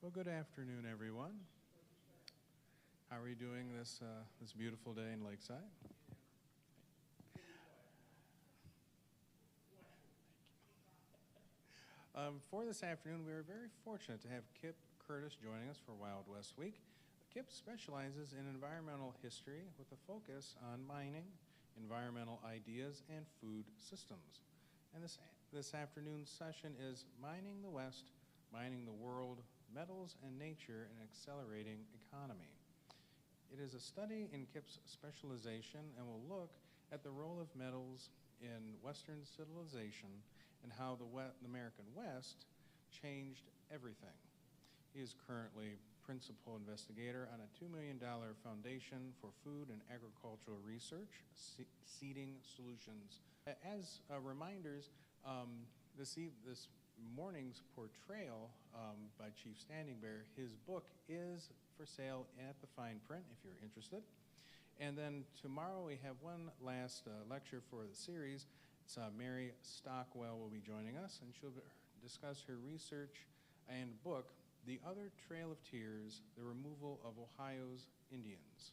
Well, good afternoon, everyone. How are you doing this beautiful day in Lakeside? For this afternoon, we are very fortunate to have Kip Curtis joining us for Wild West Week. Kip specializes in environmental history with a focus on mining, environmental ideas, and food systems. And this afternoon's session is Mining the West, Mining the World, Metals and Nature, and Accelerating Economy. It is a study in Kip's specialization and will look at the role of metals in Western civilization and how the American West changed everything. He is currently principal investigator on a $2 million foundation for food and agricultural research, Seeding Solutions. As reminders, this morning's portrayal by Chief Standing Bear, his book is for sale at the fine print if you're interested. And then tomorrow we have one last lecture for the series. It's Mary Stockwell will be joining us, and she'll discuss her research and book, The Other Trail of Tears, The Removal of Ohio's Indians.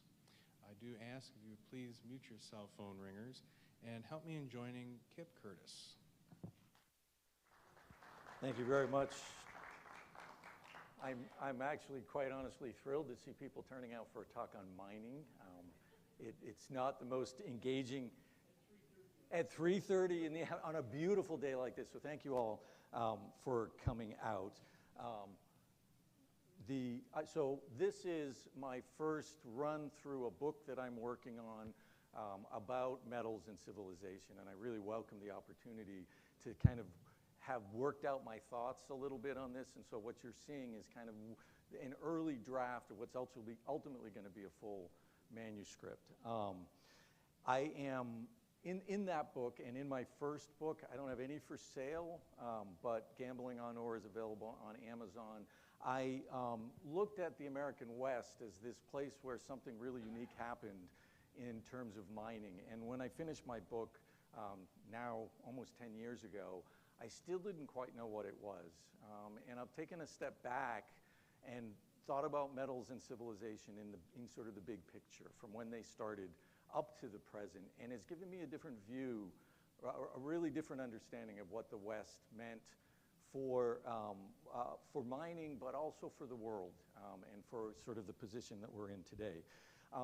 I do ask if you would please mute your cell phone ringers and help me in joining Kip Curtis. Thank you very much. I'm actually quite honestly thrilled to see people turning out for a talk on mining. It's not the most engaging at 3:30 on a beautiful day like this, so thank you all for coming out. So this is my first run through a book that I'm working on about metals and civilization, and I really welcome the opportunity to kind of have worked out my thoughts a little bit on this, and so what you're seeing is kind of an early draft of what's ultimately going to be a full manuscript. I am, in that book and in my first book, I don't have any for sale, but Gambling on Ore is available on Amazon. I looked at the American West as this place where something really unique happened in terms of mining, and when I finished my book now almost 10 years ago, I still didn't quite know what it was. And I've taken a step back and thought about metals and civilization in sort of the big picture from when they started up to the present. And it's given me a different view, a really different understanding of what the West meant for mining, but also for the world and for sort of the position that we're in today.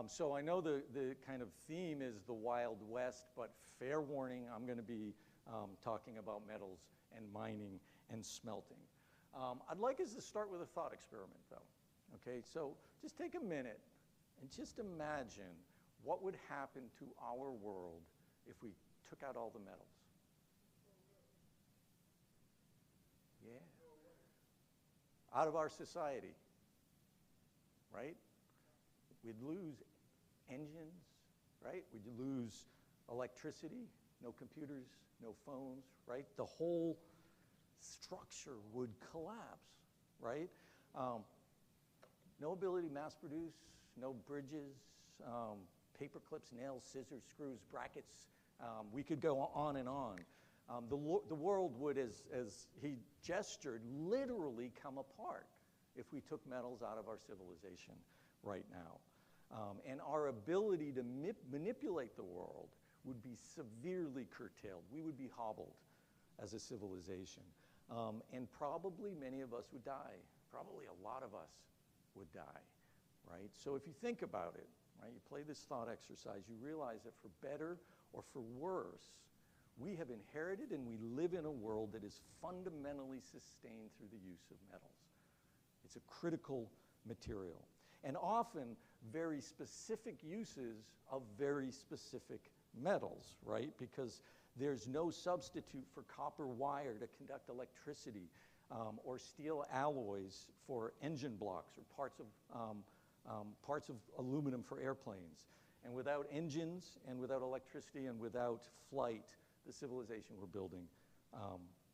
So I know the kind of theme is the Wild West, but fair warning, I'm going to be talking about metals and mining and smelting. I'd like us to start with a thought experiment, though. Okay, so just take a minute and just imagine what would happen to our world if we took out all the metals. Yeah. Out of our society, right? We'd lose engines, right? We'd lose electricity, no computers, no phones, right? The whole structure would collapse, right? No ability to mass produce, no bridges, paper clips, nails, scissors, screws, brackets. We could go on and on. The world would, as he gestured, literally come apart if we took metals out of our civilization right now. And our ability to manipulate the world would be severely curtailed. We would be hobbled as a civilization. And probably many of us would die. Probably a lot of us would die, right? So if you think about it, right, you play this thought exercise, you realize that for better or for worse, we have inherited and we live in a world that is fundamentally sustained through the use of metals. It's a critical material. And often very specific uses of very specific metals, right? Because there's no substitute for copper wire to conduct electricity, or steel alloys for engine blocks, or parts of aluminum for airplanes. And without engines, and without electricity, and without flight, the civilization we're building,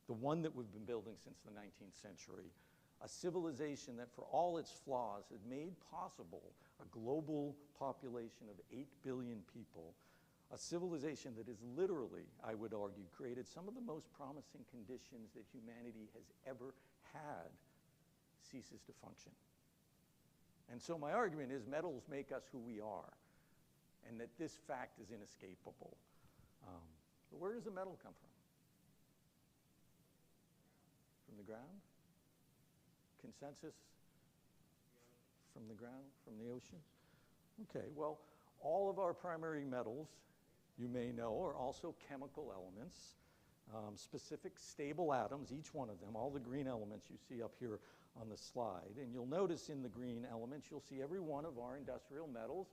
the one that we've been building since the 19th century, a civilization that for all its flaws had made possible a global population of 8 billion people, a civilization that has literally, I would argue, created some of the most promising conditions that humanity has ever had ceases to function. And so my argument is metals make us who we are, and that this fact is inescapable. But where does the metal come from? From the ground? Consensus? From the ground? From the ocean? Okay, well, all of our primary metals, you may know, are also chemical elements, specific stable atoms, each one of them, all the green elements you see up here on the slide. And you'll notice in the green elements, you'll see every one of our industrial metals,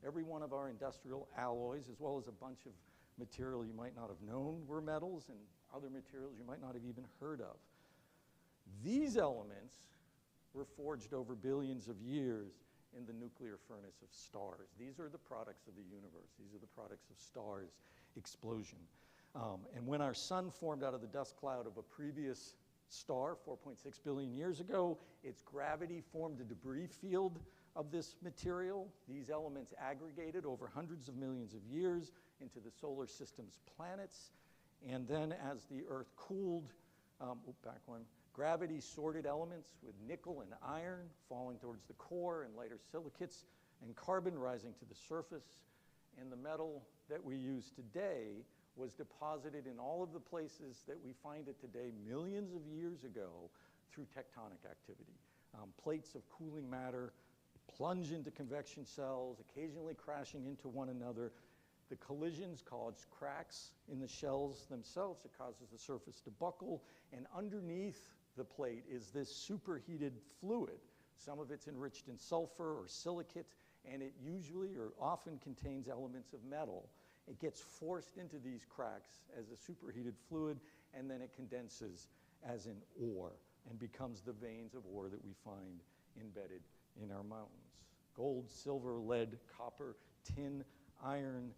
every one of our industrial alloys, as well as a bunch of material you might not have known were metals and other materials you might not have even heard of. These elements were forged over billions of years in the nuclear furnace of stars. These are the products of the universe. These are the products of stars explosion. And when our sun formed out of the dust cloud of a previous star 4.6 billion years ago, its gravity formed a debris field of this material. These elements aggregated over hundreds of millions of years into the solar system's planets. And then as the Earth cooled, gravity sorted elements with nickel and iron falling towards the core and lighter silicates and carbon rising to the surface. And the metal that we use today was deposited in all of the places that we find it today millions of years ago through tectonic activity. Plates of cooling matter plunge into convection cells, occasionally crashing into one another. The collisions cause cracks in the shells themselves. It causes the surface to buckle. And underneath the plate is this superheated fluid. Some of it's enriched in sulfur or silicate, and it usually or often contains elements of metal. It gets forced into these cracks as a superheated fluid, and then it condenses as an ore and becomes the veins of ore that we find embedded in our mountains. Gold, silver, lead, copper, tin, iron,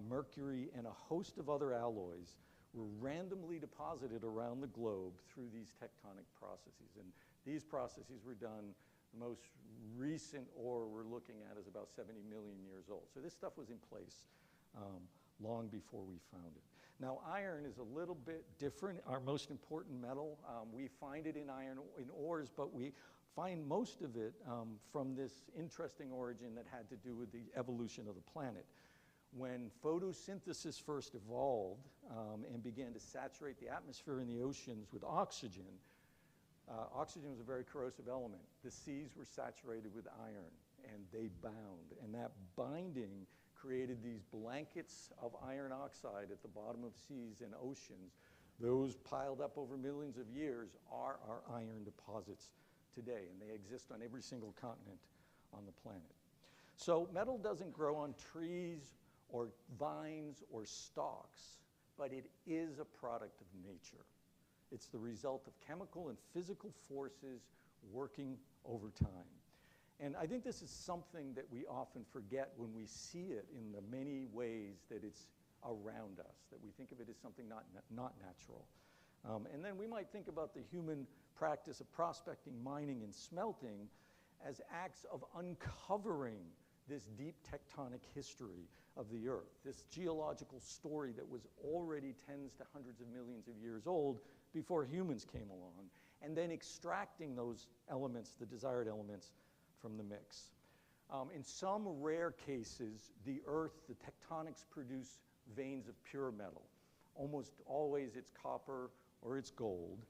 mercury, and a host of other alloys were randomly deposited around the globe through these tectonic processes. And these processes were done, the most recent ore we're looking at is about 70 million years old. So this stuff was in place long before we found it. Now, iron is a little bit different, our most important metal. We find it in iron in ores, but we find most of it from this interesting origin that had to do with the evolution of the planet. When photosynthesis first evolved and began to saturate the atmosphere and the oceans with oxygen, oxygen was a very corrosive element. The seas were saturated with iron, and they bound. And that binding created these blankets of iron oxide at the bottom of seas and oceans. Those piled up over millions of years are our iron deposits today, and they exist on every single continent on the planet. So metal doesn't grow on trees or vines or stalks, but it is a product of nature. It's the result of chemical and physical forces working over time. And I think this is something that we often forget when we see it in the many ways that it's around us, that we think of it as something not natural. And then we might think about the human practice of prospecting, mining, and smelting as acts of uncovering this deep tectonic history of the Earth, this geological story that was already tens to hundreds of millions of years old before humans came along, and then extracting those elements, the desired elements, from the mix. In some rare cases, the Earth, the tectonics produce veins of pure metal. Almost always it's copper or it's gold.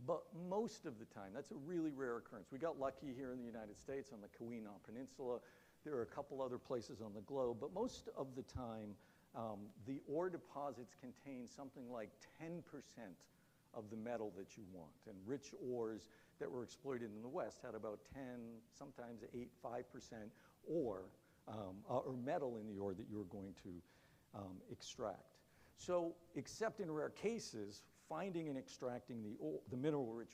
But most of the time, that's a really rare occurrence. We got lucky here in the United States on the Keweenaw Peninsula. There are a couple other places on the globe, but most of the time, the ore deposits contain something like 10% of the metal that you want. And rich ores that were exploited in the West had about 10, sometimes 8, 5% ore, or metal in the ore that you were going to extract. So, except in rare cases, finding and extracting the mineral-rich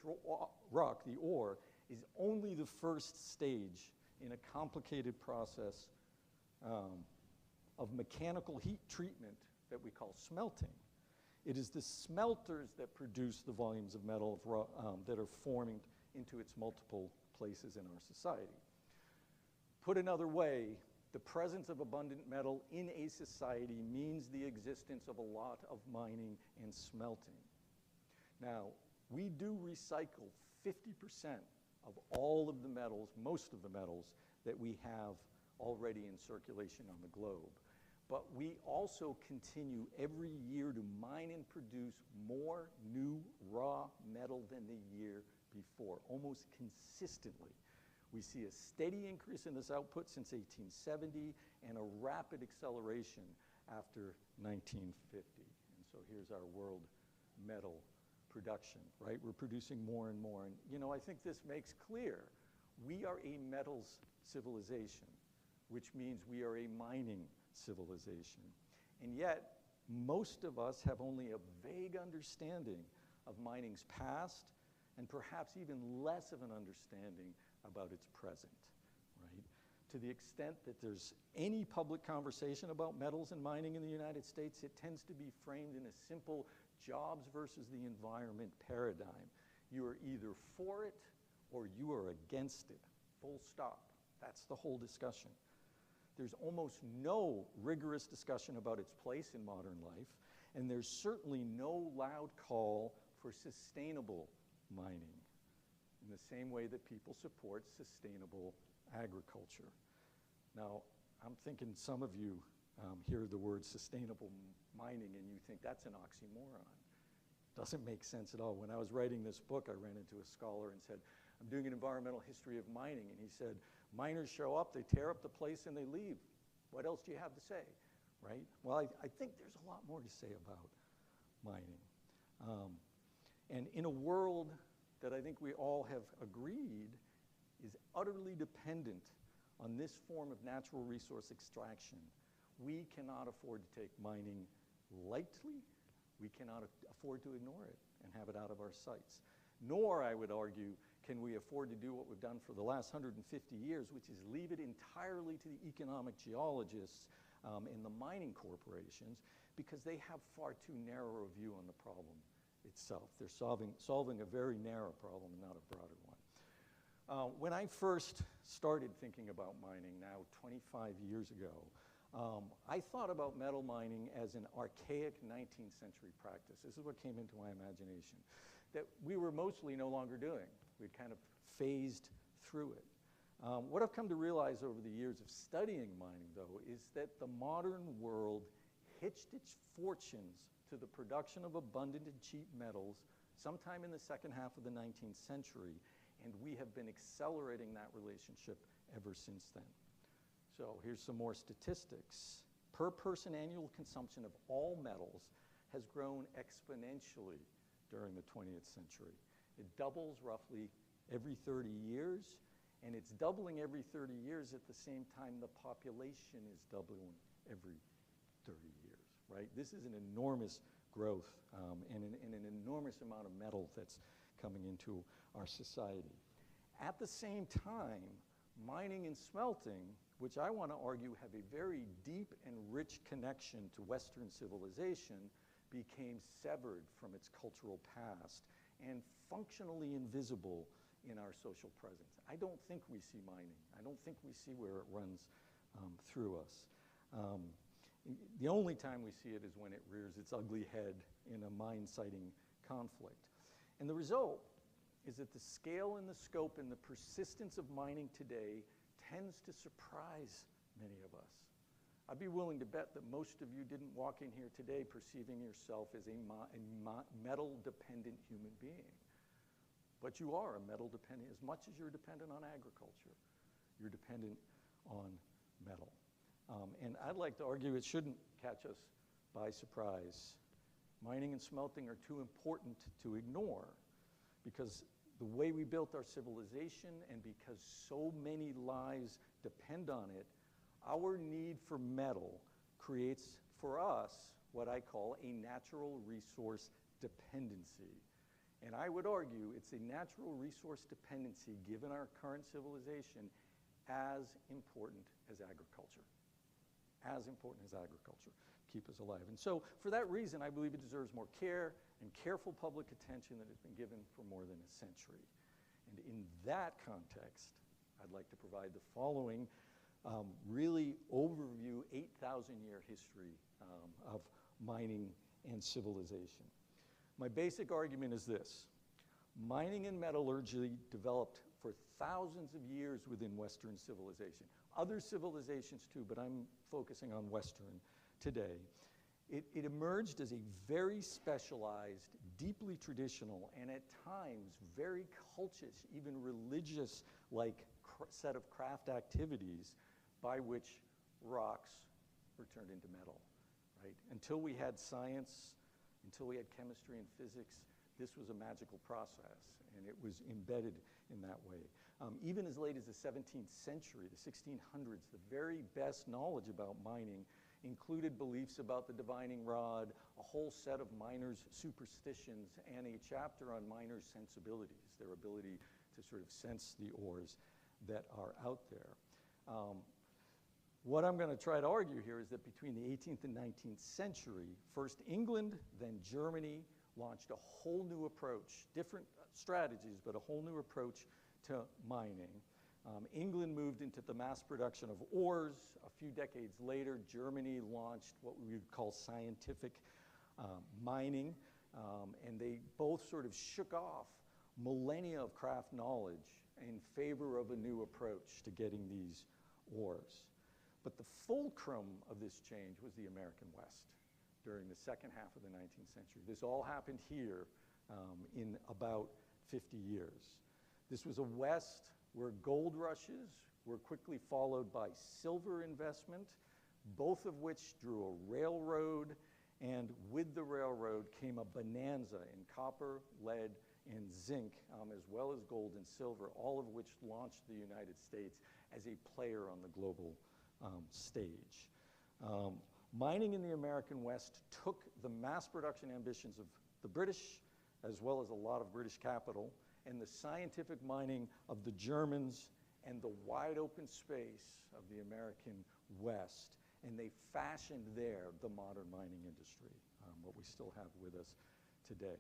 rock, the ore, is only the first stage in a complicated process of mechanical heat treatment that we call smelting. It is the smelters that produce the volumes of metal that are forming into its multiple places in our society. Put another way, the presence of abundant metal in a society means the existence of a lot of mining and smelting. Now, we do recycle 50% of all of the metals, most of the metals that we have already in circulation on the globe. But we also continue every year to mine and produce more new raw metal than the year before, almost consistently. We see a steady increase in this output since 1870 and a rapid acceleration after 1950. And so here's our world metal production, right? We're producing more and more. And, you know, I think this makes clear we are a metals civilization, which means we are a mining civilization. And yet, most of us have only a vague understanding of mining's past and perhaps even less of an understanding about its present, right? To the extent that there's any public conversation about metals and mining in the United States, it tends to be framed in a simple jobs versus the environment paradigm. You are either for it or you are against it, full stop. That's the whole discussion. There's almost no rigorous discussion about its place in modern life, and there's certainly no loud call for sustainable mining in the same way that people support sustainable agriculture. Now, I'm thinking some of you hear the word sustainable mining and you think that's an oxymoron. Doesn't make sense at all. When I was writing this book, I ran into a scholar and said, I'm doing an environmental history of mining, and he said, miners show up, they tear up the place, and they leave. What else do you have to say, right? Well, I think there's a lot more to say about mining. And in a world that I think we all have agreed is utterly dependent on this form of natural resource extraction, we cannot afford to take mining lightly. We cannot afford to ignore it and have it out of our sights. Nor, I would argue, can we afford to do what we've done for the last 150 years, which is leave it entirely to the economic geologists and the mining corporations, because they have far too narrow a view on the problem itself. They're solving a very narrow problem and not a broader one. When I first started thinking about mining, now 25 years ago, I thought about metal mining as an archaic 19th century practice. This is what came into my imagination, that we were mostly no longer doing. We'd kind of phased through it. What I've come to realize over the years of studying mining, though, is that the modern world hitched its fortunes to the production of abundant and cheap metals sometime in the second half of the 19th century, and we have been accelerating that relationship ever since then. So here's some more statistics. Per person annual consumption of all metals has grown exponentially during the 20th century. It doubles roughly every 30 years, and it's doubling every 30 years at the same time the population is doubling every 30 years, right? This is an enormous growth and an enormous amount of metal that's coming into our society. At the same time, mining and smelting, which I want to argue have a very deep and rich connection to Western civilization, became severed from its cultural past and functionally invisible in our social presence. I don't think we see mining. I don't think we see where it runs through us. The only time we see it is when it rears its ugly head in a mine-siting conflict. And the result is that the scale and the scope and the persistence of mining today tends to surprise many of us. I'd be willing to bet that most of you didn't walk in here today perceiving yourself as a metal-dependent human being. But you are a metal-dependent, as much as you're dependent on agriculture. You're dependent on metal. And I'd like to argue it shouldn't catch us by surprise. Mining and smelting are too important to ignore, because the way we built our civilization and because so many lives depend on it, our need for metal creates for us what I call a natural resource dependency. And I would argue it's a natural resource dependency, given our current civilization, as important as agriculture. As important as agriculture. Keep us alive. And so for that reason, I believe it deserves more care and careful public attention than has been given for more than a century. And in that context, I'd like to provide the following really overview 8,000-year history of mining and civilization. My basic argument is this. Mining and metallurgy developed for thousands of years within Western civilization. Other civilizations too, but I'm focusing on Western today. It emerged as a very specialized, deeply traditional, and at times very cultish, even religious-like set of craft activities by which rocks were turned into metal, right? Until we had science, until we had chemistry and physics, this was a magical process, and it was embedded in that way. Even as late as the 17th century, the 1600s, the very best knowledge about mining included beliefs about the divining rod, a whole set of miners' superstitions, and a chapter on miners' sensibilities, their ability to sort of sense the ores that are out there. What I'm going to try to argue here is that between the 18th and 19th century, first England, then Germany, launched a whole new approach, different strategies, but a whole new approach to mining. England moved into the mass production of ores. A few decades later, Germany launched what we would call scientific mining, and they both sort of shook off millennia of craft knowledge in favor of a new approach to getting these ores. But the fulcrum of this change was the American West during the second half of the 19th century. This all happened here in about 50 years. This was a West where gold rushes were quickly followed by silver investment, both of which drew a railroad, and with the railroad came a bonanza in copper, lead, and zinc, as well as gold and silver, all of which launched the United States as a player on the global stage. Mining in the American West took the mass production ambitions of the British, as well as a lot of British capital, and the scientific mining of the Germans and the wide open space of the American West, and they fashioned there the modern mining industry, what we still have with us today.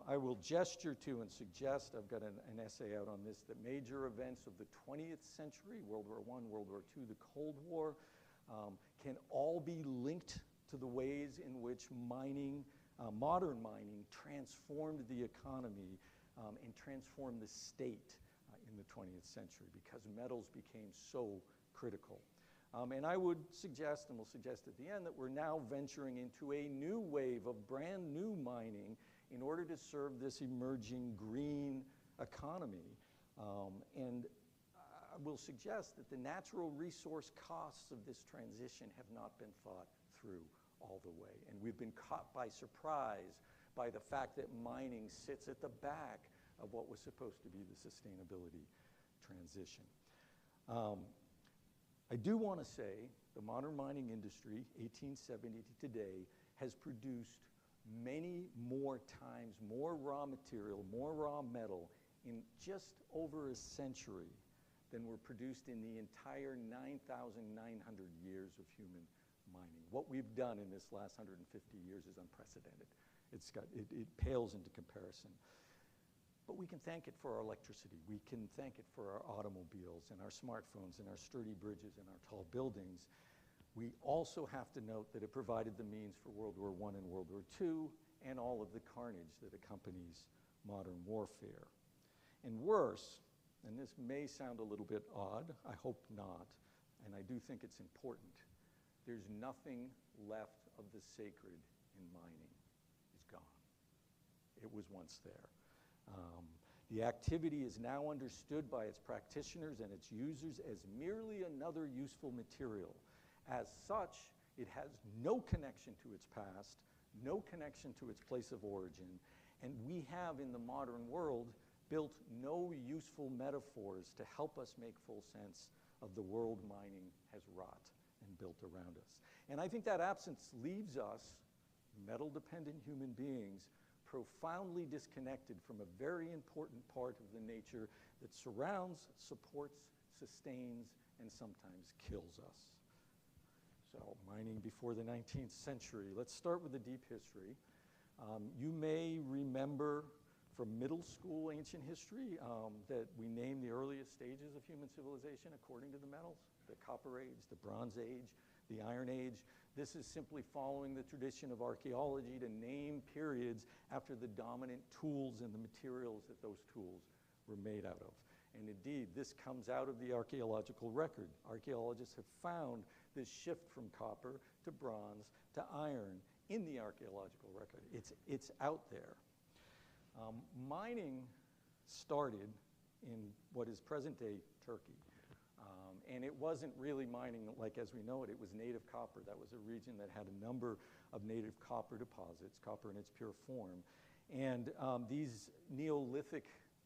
I will gesture to and suggest, I've got an essay out on this, that major events of the 20th century, World War I, World War II, the Cold War, can all be linked to the ways in which mining, modern mining, transformed the economy and transformed the state in the 20th century, because metals became so critical. And I would suggest, and we'll suggest at the end, that we're now venturing into a new wave of brand new mining in order to serve this emerging green economy. And I will suggest that the natural resource costs of this transition have not been thought through all the way. And we've been caught by surprise by the fact that mining sits at the back of what was supposed to be the sustainability transition. I do want to say the modern mining industry, 1870 to today, has produced many more times more raw material, more raw metal in just over a century than were produced in the entire 9,900 years of human mining. What we've done in this last 150 years is unprecedented. It pales into comparison. But we can thank it for our electricity. We can thank it for our automobiles and our smartphones and our sturdy bridges and our tall buildings. We also have to note that it provided the means for World War I and World War II and all of the carnage that accompanies modern warfare. And worse, and this may sound a little bit odd, I hope not, and I do think it's important, there's nothing left of the sacred in mining. It's gone. It was once there. The activity is now understood by its practitioners and its users as merely another useful material. As such, it has no connection to its past, no connection to its place of origin, and we have in the modern world built no useful metaphors to help us make full sense of the world mining has wrought and built around us. And I think that absence leaves us, metal-dependent human beings, profoundly disconnected from a very important part of the nature that surrounds, supports, sustains, and sometimes kills us. So, mining before the 19th century. Let's start with the deep history. You may remember from middle school ancient history that we name the earliest stages of human civilization according to the metals: the Copper Age, the Bronze Age, the Iron Age. This is simply following the tradition of archaeology to name periods after the dominant tools and the materials that those tools were made out of. And indeed, this comes out of the archaeological record. Archaeologists have found this shift from copper to bronze to iron in the archaeological record. It's out there. Mining started in what is present-day Turkey. And it wasn't really mining like as we know it. It was native copper. That was a region that had a number of native copper deposits, copper in its pure form. And these Neolithic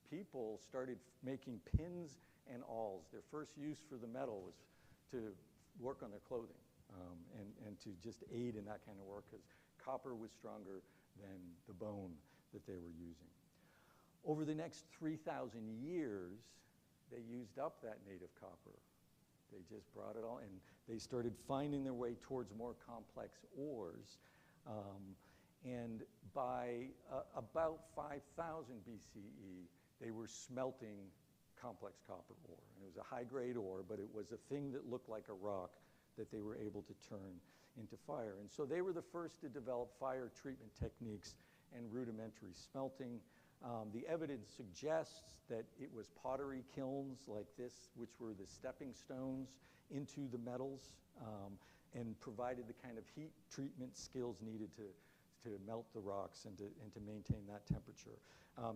people started making pins and awls. Their first use for the metal was to work on their clothing and to just aid in that kind of work because copper was stronger than the bone that they were using. Over the next 3,000 years, they used up that native copper. They just brought it all, and they started finding their way towards more complex ores. And by about 5,000 BCE, they were smelting complex copper ore. And it was a high-grade ore, but it was a thing that looked like a rock that they were able to turn into fire. And so they were the first to develop fire treatment techniques and rudimentary smelting. The evidence suggests that it was pottery kilns like this, which were the stepping stones into the metals and provided the kind of heat treatment skills needed to melt the rocks and to maintain that temperature.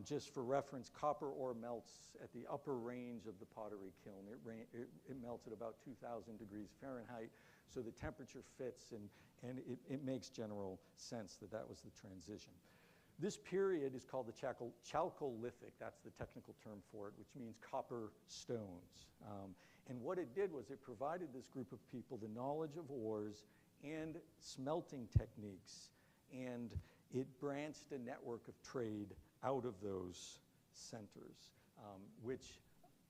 Just for reference, copper ore melts at the upper range of the pottery kiln. It melts at about 2,000 degrees Fahrenheit, so the temperature fits, and it makes general sense that that was the transition. This period is called the Chalcolithic. That's the technical term for it, which means copper stones. And what it did was it provided this group of people the knowledge of ores and smelting techniques, and it branched a network of trade out of those centers, which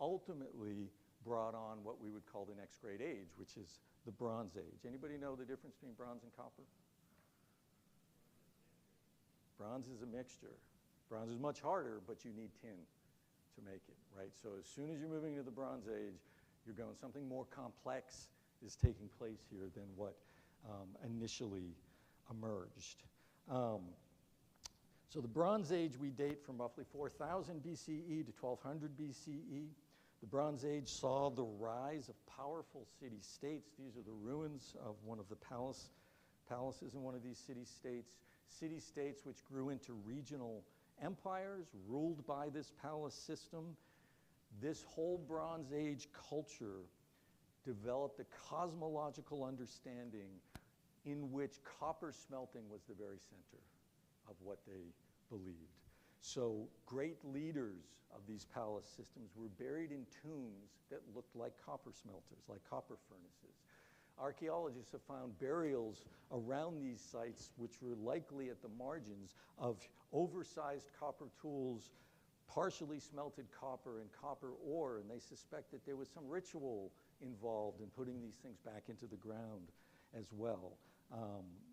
ultimately brought on what we would call the next great age, which is the Bronze Age. Anybody know the difference between bronze and copper? Bronze is a mixture. Bronze is much harder, but you need tin to make it, right? So as soon as you're moving to the Bronze Age, you're going, something more complex is taking place here than what initially emerged. So the Bronze Age we date from roughly 4,000 BCE to 1,200 BCE. The Bronze Age saw the rise of powerful city-states. These are the ruins of one of the palaces in one of these city-states. City-states which grew into regional empires ruled by this palace system. This whole Bronze Age culture developed a cosmological understanding in which copper smelting was the very center of what they believed. So great leaders of these palace systems were buried in tombs that looked like copper smelters, like copper furnaces. Archaeologists have found burials around these sites which were likely at the margins of oversized copper tools, partially smelted copper and copper ore, and they suspect that there was some ritual involved in putting these things back into the ground as well,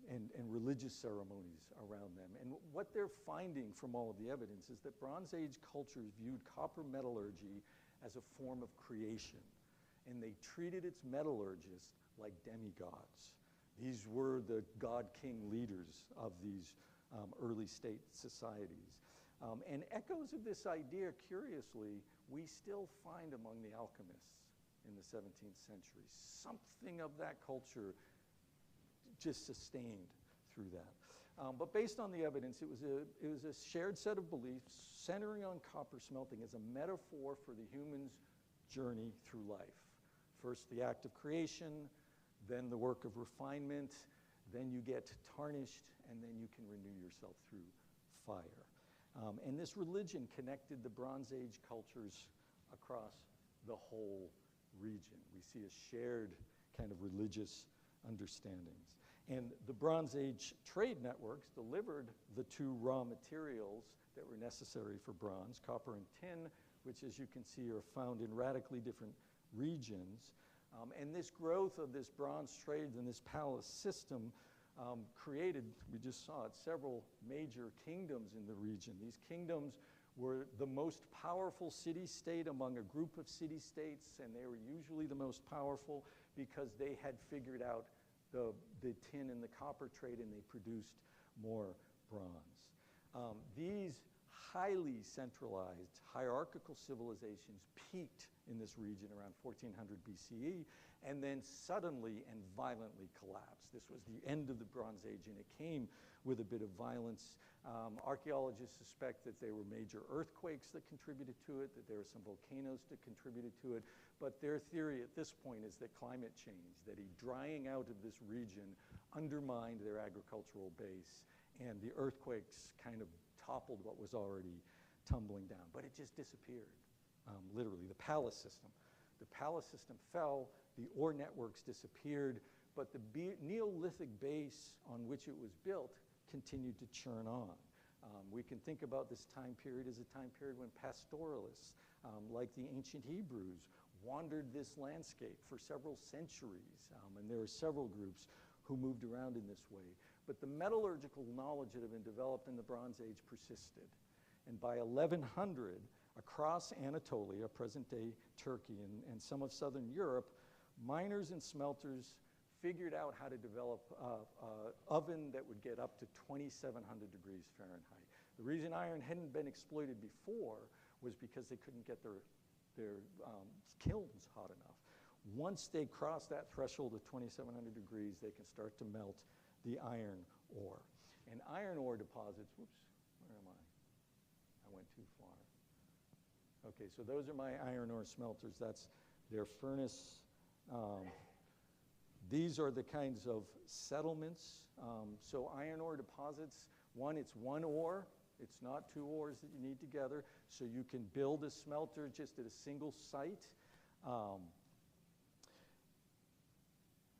and religious ceremonies around them. And what they're finding from all of the evidence is that Bronze Age cultures viewed copper metallurgy as a form of creation, and they treated its metallurgists like demigods. These were the god-king leaders of these early state societies. And echoes of this idea, curiously, we still find among the alchemists in the 17th century. Something of that culture just sustained through that. But based on the evidence, it was a shared set of beliefs centering on copper smelting as a metaphor for the human's journey through life. First, the act of creation, then the work of refinement, then you get tarnished, and then you can renew yourself through fire. And this religion connected the Bronze Age cultures across the whole region. We see a shared kind of religious understandings. And the Bronze Age trade networks delivered the two raw materials that were necessary for bronze, copper and tin, which, as you can see, are found in radically different regions. And this growth of this bronze trade and this palace system created, we just saw it, several major kingdoms in the region. These kingdoms were the most powerful city-state among a group of city-states, and they were usually the most powerful because they had figured out the tin and the copper trade, and they produced more bronze. These highly centralized hierarchical civilizations peaked in this region around 1400 BCE and then suddenly and violently collapsed. This was the end of the Bronze Age, and it came with a bit of violence. Archaeologists suspect that there were major earthquakes that contributed to it, that there were some volcanoes that contributed to it, but their theory at this point is that climate change, that a drying out of this region undermined their agricultural base, and the earthquakes kind of toppled what was already tumbling down. But it just disappeared, literally. The palace system. The palace system fell, the ore networks disappeared, but the Neolithic base on which it was built continued to churn on. We can think about this time period as a time period when pastoralists, like the ancient Hebrews, wandered this landscape for several centuries, and there are several groups who moved around in this way. But the metallurgical knowledge that had been developed in the Bronze Age persisted. And by 1100, across Anatolia, present-day Turkey, and some of southern Europe, miners and smelters figured out how to develop an oven that would get up to 2,700 degrees Fahrenheit. The reason iron hadn't been exploited before was because they couldn't get their kilns hot enough. Once they cross that threshold of 2,700 degrees, they can start to melt the iron ore. And iron ore deposits, whoops, where am I? I went too far. Okay, so those are my iron ore smelters. That's their furnace. These are the kinds of settlements. So iron ore deposits, it's one ore. It's not two ores that you need together. So you can build a smelter just at a single site.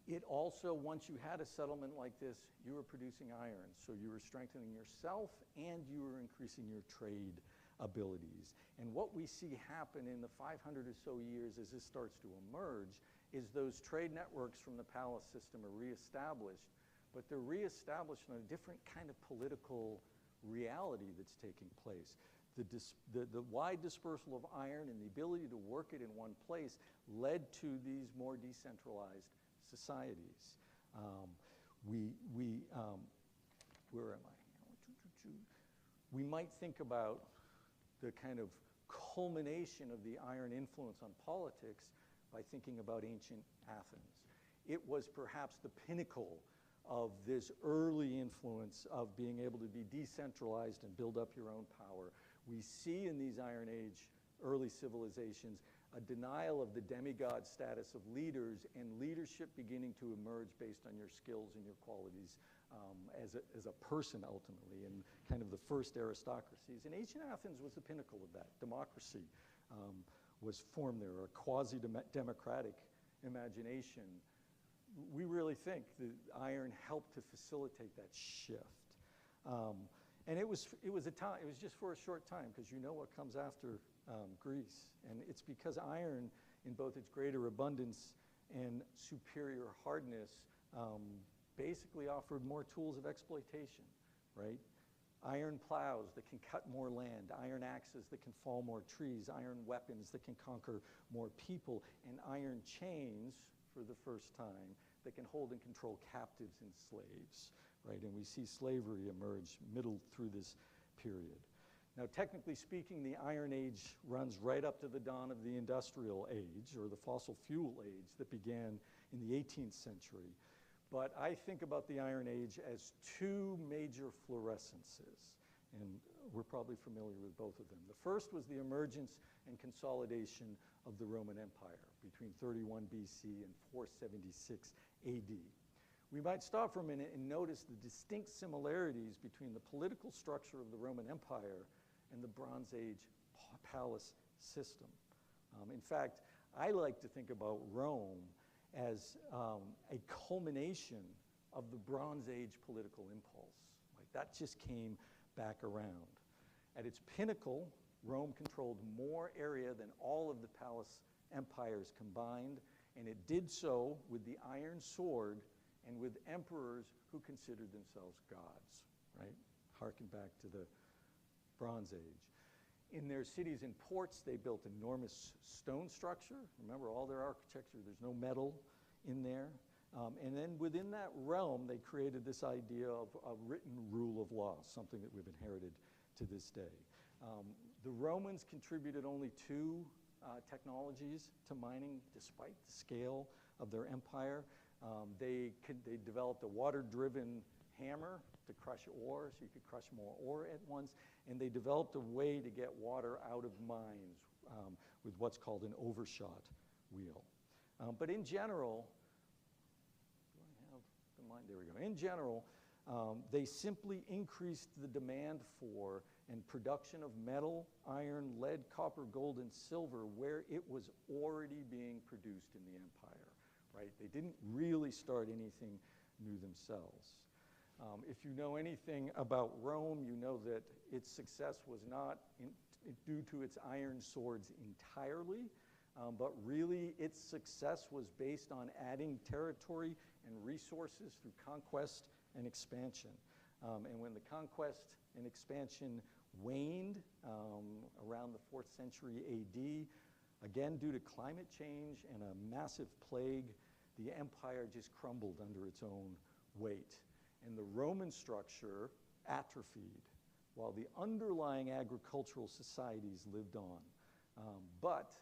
It also, once you had a settlement like this, you were producing iron. So you were strengthening yourself and you were increasing your trade abilities. And what we see happen in the 500 or so years as this starts to emerge is those trade networks from the palace system are reestablished, but they're reestablished in a different kind of political reality that's taking place. The wide dispersal of iron and the ability to work it in one place led to these more decentralized societies. Where am I? We might think about the kind of culmination of the iron influence on politics by thinking about ancient Athens. It was perhaps the pinnacle of this early influence of being able to be decentralized and build up your own power. We see in these Iron Age early civilizations a denial of the demigod status of leaders and leadership beginning to emerge based on your skills and your qualities as a person ultimately, and kind of the first aristocracies. And ancient Athens was the pinnacle of that. Democracy was formed there, a quasi-democratic imagination. We really think that iron helped to facilitate that shift. And it was just for a short time, because you know what comes after Greece. And it's because iron, in both its greater abundance and superior hardness, basically offered more tools of exploitation, right? Iron plows that can cut more land, iron axes that can fall more trees, iron weapons that can conquer more people, and iron chains, for the first time, that can hold and control captives and slaves, right? And we see slavery emerge middle through this period. Now, technically speaking, the Iron Age runs right up to the dawn of the Industrial Age, or the fossil fuel age that began in the 18th century. But I think about the Iron Age as two major fluorescences, and we're probably familiar with both of them. The first was the emergence and consolidation of the Roman Empire between 31 BC and 476 AD. We might stop for a minute and notice the distinct similarities between the political structure of the Roman Empire and the Bronze Age palace system. In fact, I like to think about Rome as a culmination of the Bronze Age political impulse. Like, that just came back around. At its pinnacle, Rome controlled more area than all of the palace empires combined, and it did so with the iron sword and with emperors who considered themselves gods, right? Harken back to the Bronze Age. In their cities and ports, they built enormous stone structure. Remember, all their architecture, there's no metal in there. And then within that realm, they created this idea of a written rule of law, something that we've inherited to this day. The Romans contributed only two technologies to mining, despite the scale of their empire. They developed a water-driven hammer to crush ore, so you could crush more ore at once, and they developed a way to get water out of mines with what's called an overshot wheel. But in general, do I have the line? There we go. In general, they simply increased the demand for and production of metal, iron, lead, copper, gold, and silver where it was already being produced in the empire, right? They didn't really start anything new themselves. If you know anything about Rome, you know that its success was not due to its iron swords entirely, but really its success was based on adding territory and resources through conquest and expansion. And when the conquest and expansion waned around the 4th century AD, again due to climate change and a massive plague, the empire just crumbled under its own weight. And the Roman structure atrophied while the underlying agricultural societies lived on. But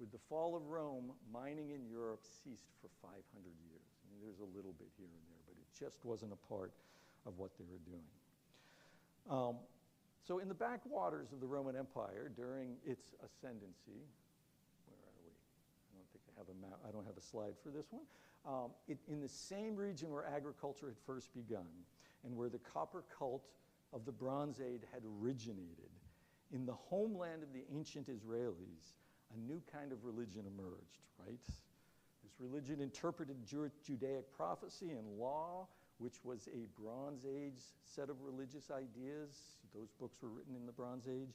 with the fall of Rome, mining in Europe ceased for 500 years. I mean, there's a little bit here and there, but it just wasn't a part of what they were doing. So in the backwaters of the Roman Empire, during its ascendancy, where are we? I don't think I have a map. I don't have a slide for this one. In the same region where agriculture had first begun and where the copper cult of the Bronze Age had originated, in the homeland of the ancient Israelis, a new kind of religion emerged, right? This religion interpreted Judaic prophecy and law, which was a Bronze Age set of religious ideas. Those books were written in the Bronze Age.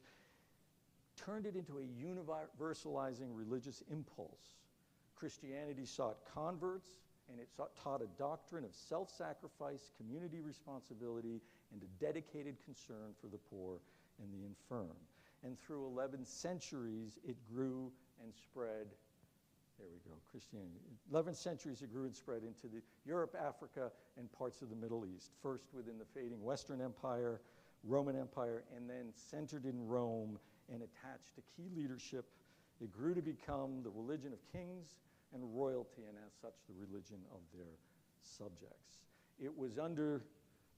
Turned it into a universalizing religious impulse. Christianity sought converts, and it taught a doctrine of self-sacrifice, community responsibility, and a dedicated concern for the poor and the infirm. And through 11 centuries, it grew and spread. There we go, Christianity. 11 centuries it grew and spread into Europe, Africa, and parts of the Middle East. First within the fading Western Empire, Roman Empire, and then centered in Rome and attached to key leadership. It grew to become the religion of kings and royalty, and as such, the religion of their subjects. It was under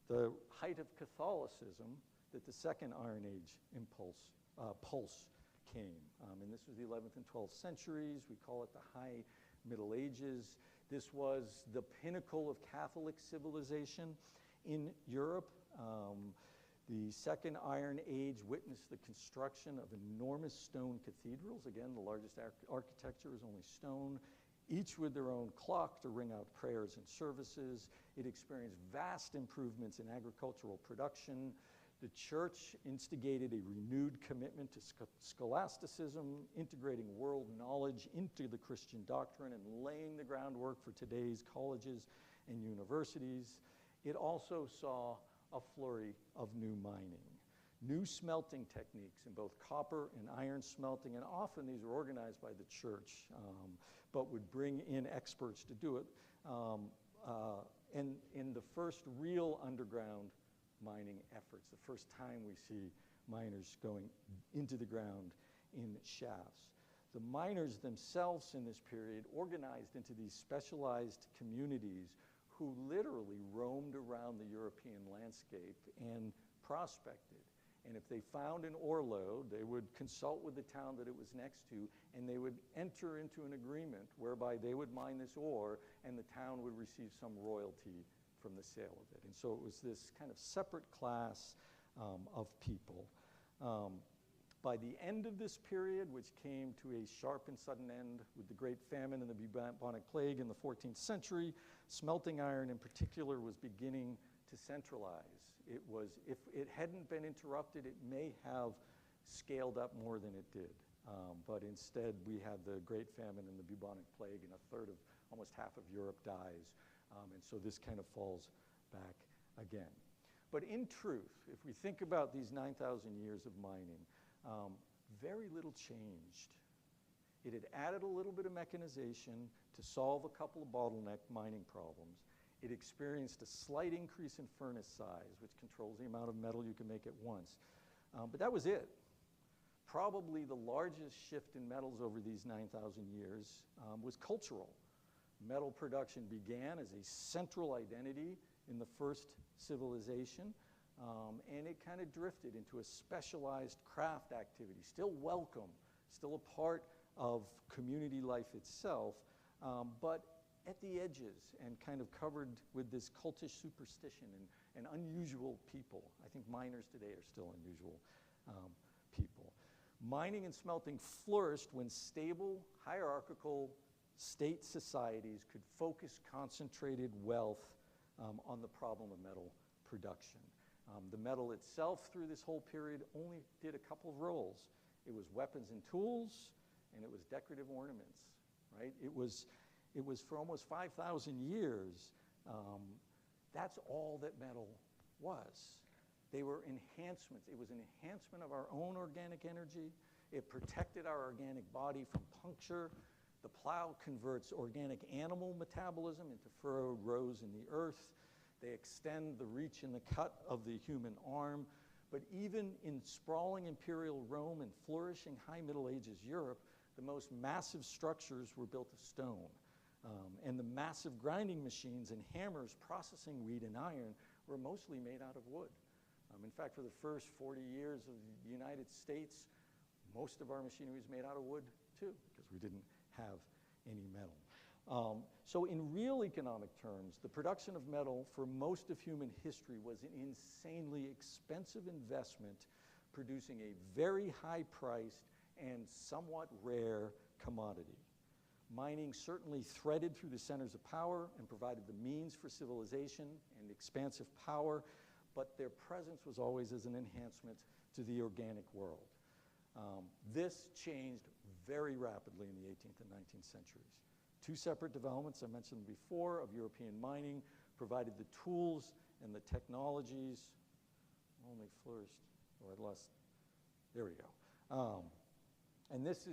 the height of Catholicism that the Second Iron Age pulse came. And this was the 11th and 12th centuries. We call it the High Middle Ages. This was the pinnacle of Catholic civilization in Europe. The Second Iron Age witnessed the construction of enormous stone cathedrals. Again, the largest architecture is only stone, each with their own clock to ring out prayers and services. It experienced vast improvements in agricultural production. The church instigated a renewed commitment to scholasticism, integrating world knowledge into the Christian doctrine and laying the groundwork for today's colleges and universities. It also saw a flurry of new mining, new smelting techniques in both copper and iron smelting, and often these were organized by the church, but would bring in experts to do it. And in the first real underground mining efforts, the first time we see miners going into the ground in shafts. The miners themselves in this period organized into these specialized communities who literally roamed around the European landscape and prospected. And if they found an ore lode, they would consult with the town that it was next to, and they would enter into an agreement whereby they would mine this ore and the town would receive some royalty from the sale of it. And so it was this kind of separate class of people. By the end of this period, which came to a sharp and sudden end with the Great Famine and the bubonic plague in the 14th century, smelting iron in particular was beginning to centralize. It was, if it hadn't been interrupted, it may have scaled up more than it did. But instead, we had the Great Famine and the bubonic plague, and a third of, almost half of Europe dies. And so this kind of falls back again. But in truth, if we think about these 9,000 years of mining, very little changed. It had added a little bit of mechanization, to solve a couple of bottleneck mining problems. It experienced a slight increase in furnace size, which controls the amount of metal you can make at once. But that was it. Probably the largest shift in metals over these 9,000 years was cultural. Metal production began as a central identity in the first civilization, and it kind of drifted into a specialized craft activity, still welcome, still a part of community life itself, but at the edges and kind of covered with this cultish superstition and unusual people. I think miners today are still unusual people. Mining and smelting flourished when stable, hierarchical state societies could focus concentrated wealth on the problem of metal production. The metal itself through this whole period only did a couple of roles. It was weapons and tools, and it was decorative ornaments, right? It was for almost 5,000 years, that's all that metal was. They were enhancements. It was an enhancement of our own organic energy. It protected our organic body from puncture. The plow converts organic animal metabolism into furrowed rows in the earth. They extend the reach and the cut of the human arm. But even in sprawling imperial Rome and flourishing high Middle Ages Europe, the most massive structures were built of stone. And the massive grinding machines and hammers processing wheat and iron were mostly made out of wood. In fact, for the first 40 years of the United States, most of our machinery was made out of wood too, because we didn't have any metal. So in real economic terms, the production of metal for most of human history was an insanely expensive investment, producing a very high-priced and somewhat rare commodity. Mining certainly threaded through the centers of power and provided the means for civilization and expansive power, but their presence was always as an enhancement to the organic world. This changed very rapidly in the 18th and 19th centuries. Two separate developments I mentioned before of European mining provided the tools and the technologies. Only flourished. Oh, I lost. There we go. And this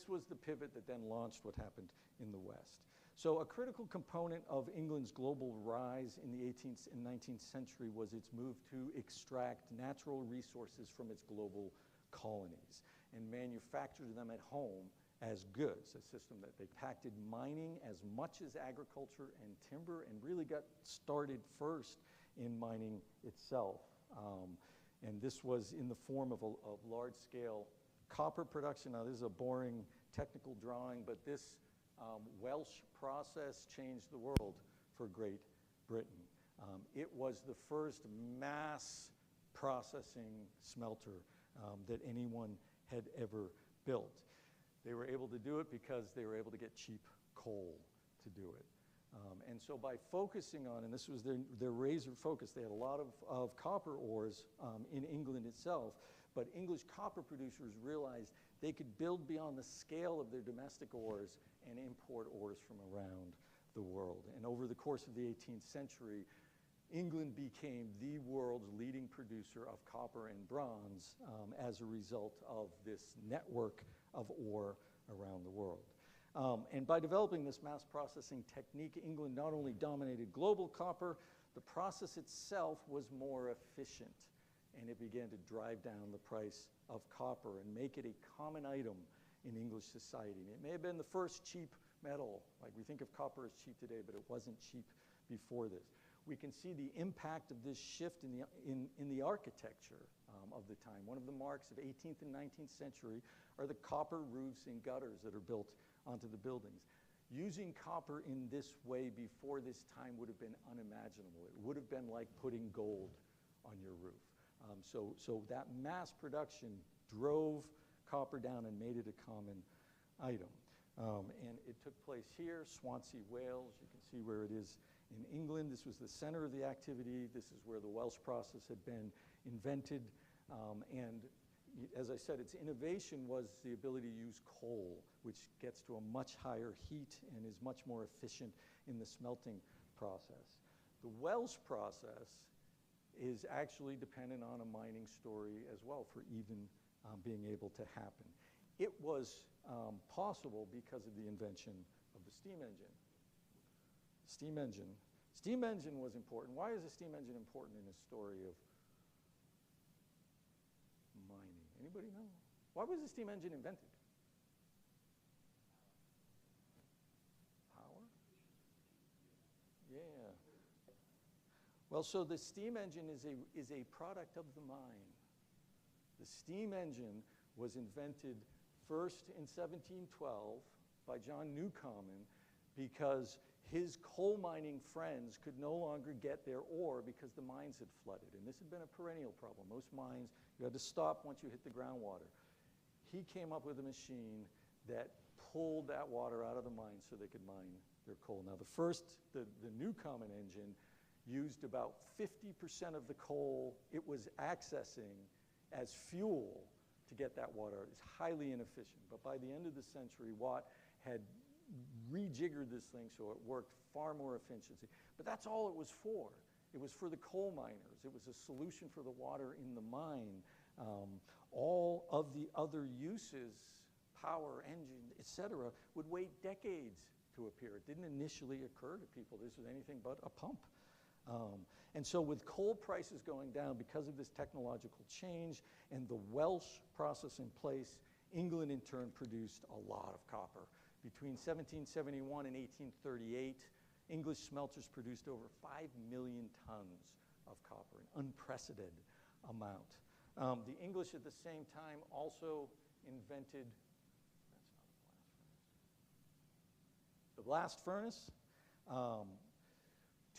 was the pivot that then launched what happened in the West. So a critical component of England's global rise in the 18th and 19th century was its move to extract natural resources from its global colonies and manufacture them at home as goods, a system that they packed mining as much as agriculture and timber, and really got started first in mining itself. And this was in the form of large-scale copper production. Now, this is a boring technical drawing, but this Welsh process changed the world for Great Britain. It was the first mass processing smelter that anyone had ever built. They were able to do it because they were able to get cheap coal to do it. And so by focusing on, and this was their razor focus, they had a lot of copper ores in England itself, but English copper producers realized they could build beyond the scale of their domestic ores and import ores from around the world. And over the course of the 18th century, England became the world's leading producer of copper and bronze as a result of this network of ore around the world. And by developing this mass processing technique, England not only dominated global copper, the process itself was more efficient, and it began to drive down the price of copper and make it a common item in English society. And it may have been the first cheap metal, like we think of copper as cheap today, but it wasn't cheap before this. We can see the impact of this shift in the architecture of the time. One of the marks of 18th and 19th century are the copper roofs and gutters that are built onto the buildings. Using copper in this way before this time would have been unimaginable. It would have been like putting gold on your roof. So that mass production drove copper down and made it a common item. And it took place here, Swansea, Wales. You can see where it is in England. This was the center of the activity. This is where the Welsh process had been invented. And as I said, its innovation was the ability to use coal, which gets to a much higher heat and is much more efficient in the smelting process. The Welsh process is actually dependent on a mining story as well for even being able to happen. It was possible because of the invention of the steam engine. Steam engine. Steam engine was important. Why is the steam engine important in the story of mining? Anybody know? Why was the steam engine invented? Power? Yeah. Well, so the steam engine is a product of the mine. The steam engine was invented first in 1712 by John Newcomen because his coal mining friends could no longer get their ore because the mines had flooded. And this had been a perennial problem. Most mines, you had to stop once you hit the groundwater. He came up with a machine that pulled that water out of the mine so they could mine their coal. Now, the Newcomen engine used about 50% of the coal it was accessing as fuel to get that water out. It's highly inefficient. But by the end of the century, Watt had rejiggered this thing so it worked far more efficiency. But that's all it was for. It was for the coal miners. It was a solution for the water in the mine. All of the other uses, power, engine, etc., would wait decades to appear. It didn't initially occur to people this was anything but a pump. And so with coal prices going down because of this technological change and the Welsh process in place, England in turn produced a lot of copper. Between 1771 and 1838, English smelters produced over 5 million tons of copper, an unprecedented amount. The English at the same time also invented, the blast furnace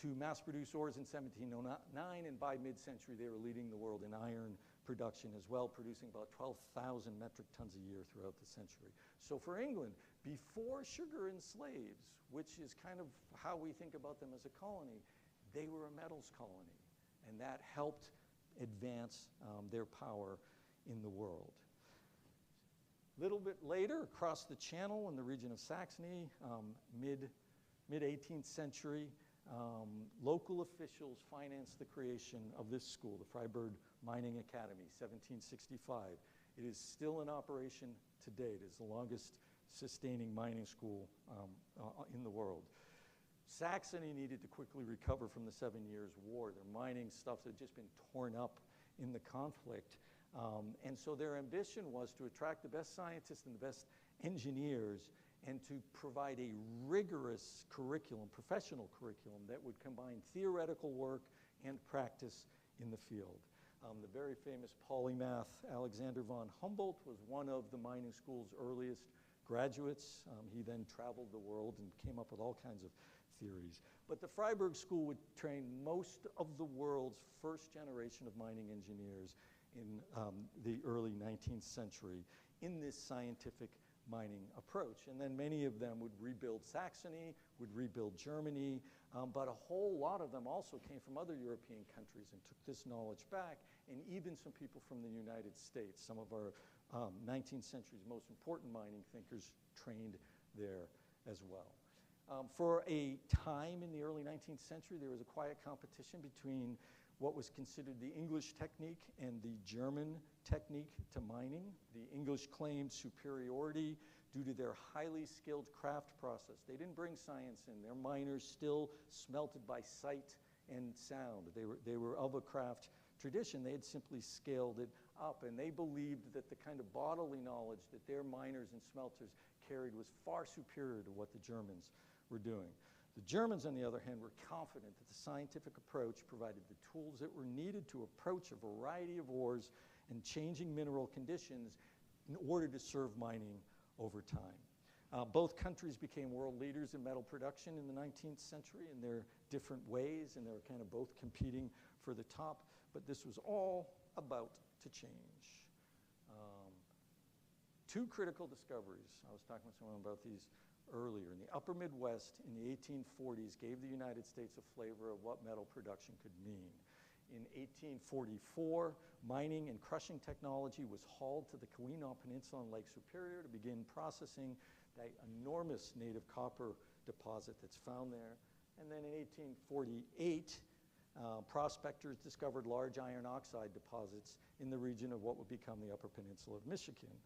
to mass produce ores in 1709, and by mid-century they were leading the world in iron production as well, producing about 12,000 metric tons a year throughout the century. So for England, before sugar and slaves, which is kind of how we think about them as a colony, they were a metals colony, and that helped advance their power in the world. A little bit later, across the channel in the region of Saxony, mid-18th century, local officials financed the creation of this school, the Freiburg Mining Academy, 1765. It is still in operation today. It is the longest sustaining mining school in the world. Saxony needed to quickly recover from the 7 Years' War. Their mining stuff had just been torn up in the conflict. And so their ambition was to attract the best scientists and the best engineers and to provide a rigorous curriculum, professional curriculum, that would combine theoretical work and practice in the field. The very famous polymath Alexander von Humboldt was one of the mining school's earliest graduates. He then traveled the world and came up with all kinds of theories. But the Freiburg School would train most of the world's first generation of mining engineers in the early 19th century in this scientific mining approach. And then many of them would rebuild Saxony, would rebuild Germany, but a whole lot of them also came from other European countries and took this knowledge back, and even some people from the United States. Some of our 19th century's most important mining thinkers trained there as well. For a time in the early 19th century, there was a quiet competition between what was considered the English technique and the German technique to mining. The English claimed superiority due to their highly skilled craft process. They didn't bring science in. Their miners still smelted by sight and sound. They were of a craft tradition. They had simply scaled it up, and they believed that the kind of bodily knowledge that their miners and smelters carried was far superior to what the Germans were doing. The Germans, on the other hand, were confident that the scientific approach provided the tools that were needed to approach a variety of ores and changing mineral conditions in order to serve mining over time. Both countries became world leaders in metal production in the 19th century in their different ways, and they were kind of both competing for the top, but this was all about to change. Two critical discoveries. I was talking with someone about these earlier. In the upper Midwest in the 1840s gave the United States a flavor of what metal production could mean. In 1844, mining and crushing technology was hauled to the Keweenaw Peninsula on Lake Superior to begin processing that enormous native copper deposit that's found there. And then in 1848, prospectors discovered large iron oxide deposits in the region of what would become the Upper Peninsula of Michigan,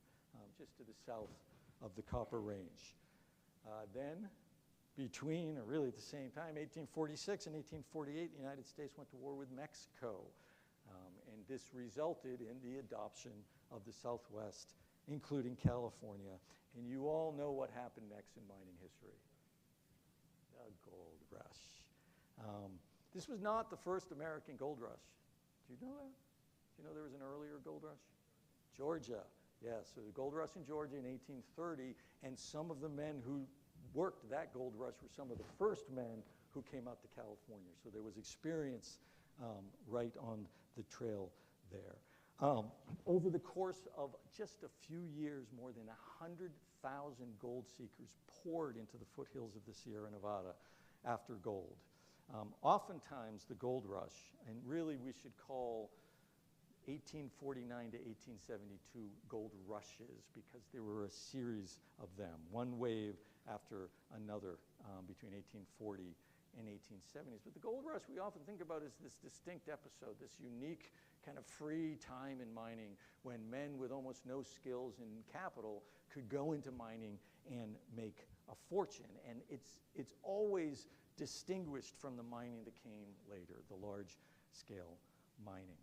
just to the south of the Copper Range. Then between, or really at the same time, 1846 and 1848, the United States went to war with Mexico. And this resulted in the adoption of the Southwest, including California. And you all know what happened next in mining history. The gold rush. This was not the first American gold rush. Do you know that? Do you know there was an earlier gold rush? Georgia. Yeah, so the gold rush in Georgia in 1830, and some of the men who worked that gold rush were some of the first men who came out to California. So there was experience right on the trail there. Over the course of just a few years, more than 100,000 gold seekers poured into the foothills of the Sierra Nevada after gold. Oftentimes, the gold rush, and really we should call 1849 to 1872 gold rushes, because there were a series of them, one wave after another between 1840 and 1870s. But the gold rush we often think about as this distinct episode, this unique kind of free time in mining when men with almost no skills and capital could go into mining and make a fortune. And it's always distinguished from the mining that came later, the large-scale mining.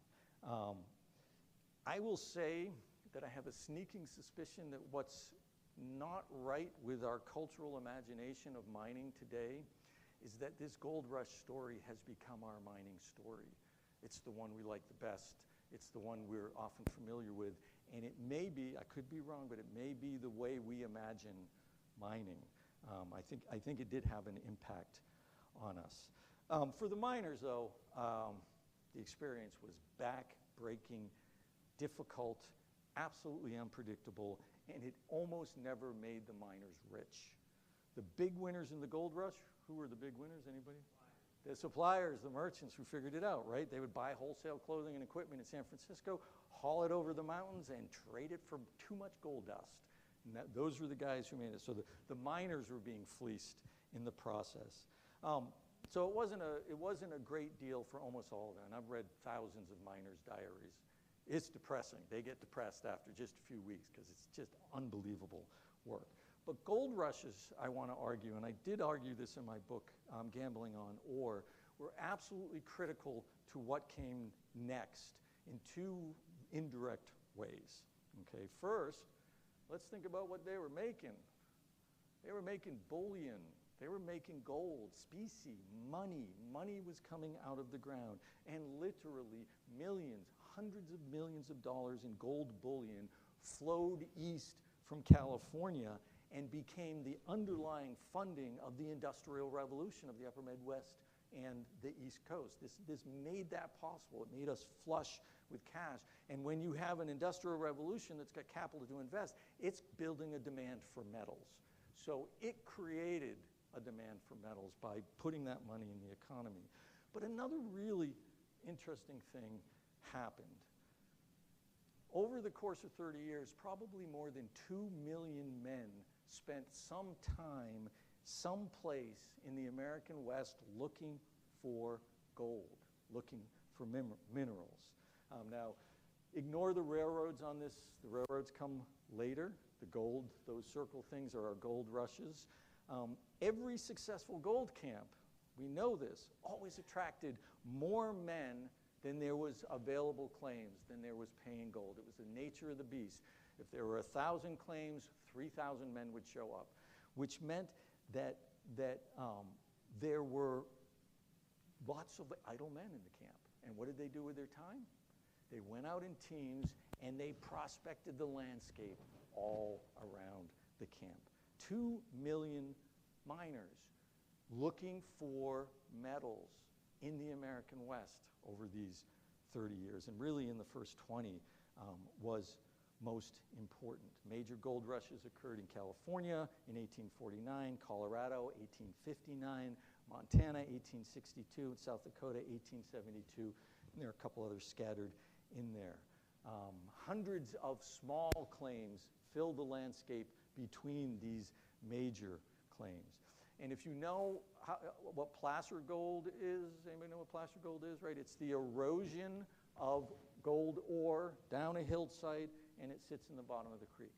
I will say that I have a sneaking suspicion that what's not right with our cultural imagination of mining today is that this gold rush story has become our mining story. It's the one we like the best. It's the one we're often familiar with. And it may be, I could be wrong, but it may be the way we imagine mining. I think it did have an impact on us. For the miners, though, the experience was back-breaking, difficult, absolutely unpredictable, and it almost never made the miners rich. The big winners in the gold rush, who were the big winners? Anybody? The suppliers, the merchants who figured it out, right? They would buy wholesale clothing and equipment in San Francisco, haul it over the mountains, and trade it for too much gold dust. And those were the guys who made it. So the miners were being fleeced in the process. So it wasn't a great deal for almost all of them. And I've read thousands of miners' diaries. It's depressing. They get depressed after just a few weeks because it's just unbelievable work. But gold rushes, I want to argue, and I did argue this in my book, Gambling on Ore, were absolutely critical to what came next in two indirect ways. Okay, first, let's think about what they were making. They were making bullion. They were making gold, specie, money. Money was coming out of the ground. And literally millions, hundreds of millions of dollars in gold bullion flowed east from California and became the underlying funding of the Industrial Revolution of the Upper Midwest and the East Coast. This made that possible. It made us flush with cash. And when you have an industrial revolution that's got capital to invest, it's building a demand for metals. So it created a demand for metals by putting that money in the economy. But another really interesting thing happened. Over the course of 30 years, probably more than 2 million men spent some time, someplace in the American West looking for gold, looking for minerals. Now, ignore the railroads on this. The railroads come later. The gold, those circle things are our gold rushes. Every successful gold camp, we know this, always attracted more men than there was available claims, than there was paying gold. It was the nature of the beast. If there were 1,000 claims, 3,000 men would show up, which meant that there were lots of idle men in the camp. And what did they do with their time? They went out in teams and they prospected the landscape all around the camp. 2 million miners looking for metals in the American West over these 30 years. And really in the first 20 was most important. Major gold rushes occurred in California in 1849, Colorado 1859, Montana 1862, and South Dakota 1872. And there are a couple others scattered in there. Hundreds of small claims filled the landscape between these major claims. And if you know what placer gold is, anybody know what placer gold is, right? It's the erosion of gold ore down a hillside, and it sits in the bottom of the creek.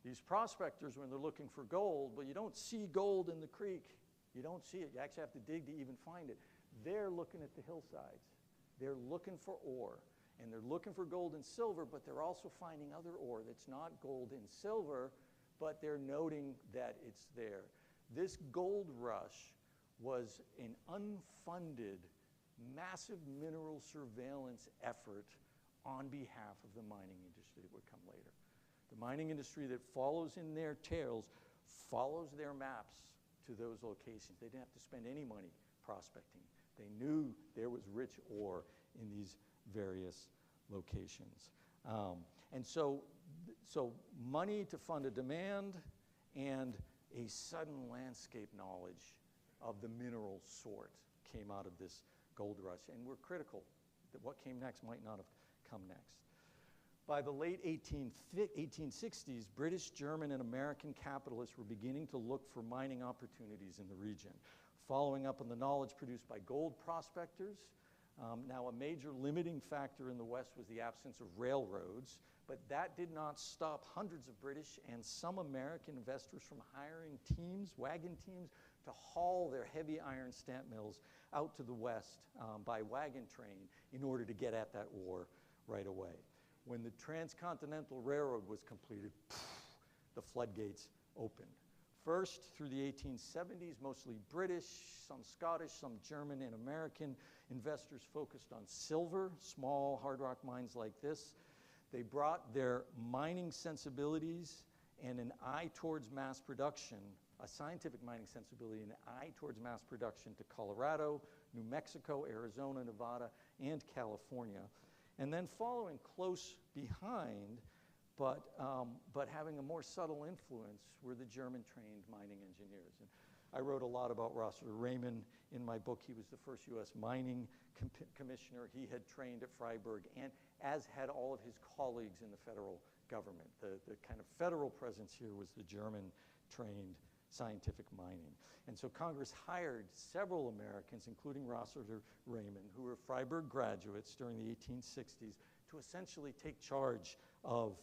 These prospectors, when they're looking for gold, but you don't see gold in the creek, You don't see it. You actually have to dig to even find it. They're looking at the hillsides. They're looking for ore, and they're looking for gold and silver, but they're also finding other ore that's not gold and silver, but they're noting that it's there. This gold rush was an unfunded, massive mineral surveillance effort on behalf of the mining industry that would come later. The mining industry that follows in their tails follows their maps to those locations. They didn't have to spend any money prospecting. They knew there was rich ore in these various locations. And so money to fund a demand and a sudden landscape knowledge of the mineral sort came out of this gold rush, and we're critical that what came next might not have come next. By the late 1860s, British, German, and American capitalists were beginning to look for mining opportunities in the region. Following up on the knowledge produced by gold prospectors, now a major limiting factor in the West was the absence of railroads, but that did not stop hundreds of British and some American investors from hiring teams, wagon teams, to haul their heavy iron stamp mills out to the west by wagon train in order to get at that ore right away. When the Transcontinental Railroad was completed, the floodgates opened. First, through the 1870s, mostly British, some Scottish, some German, and American investors focused on silver, small hard rock mines like this. They brought their mining sensibilities and an eye towards mass production, a scientific mining sensibility and an eye towards mass production to Colorado, New Mexico, Arizona, Nevada, and California. And then following close behind, but having a more subtle influence, were the German-trained mining engineers. And I wrote a lot about Rosser Raymond in my book. He was the first U.S. mining commissioner. He had trained at Freiberg, and as had all of his colleagues in the federal government. The kind of federal presence here was the German-trained scientific mining. And so Congress hired several Americans, including Rosser Raymond, who were Freiberg graduates during the 1860s, to essentially take charge of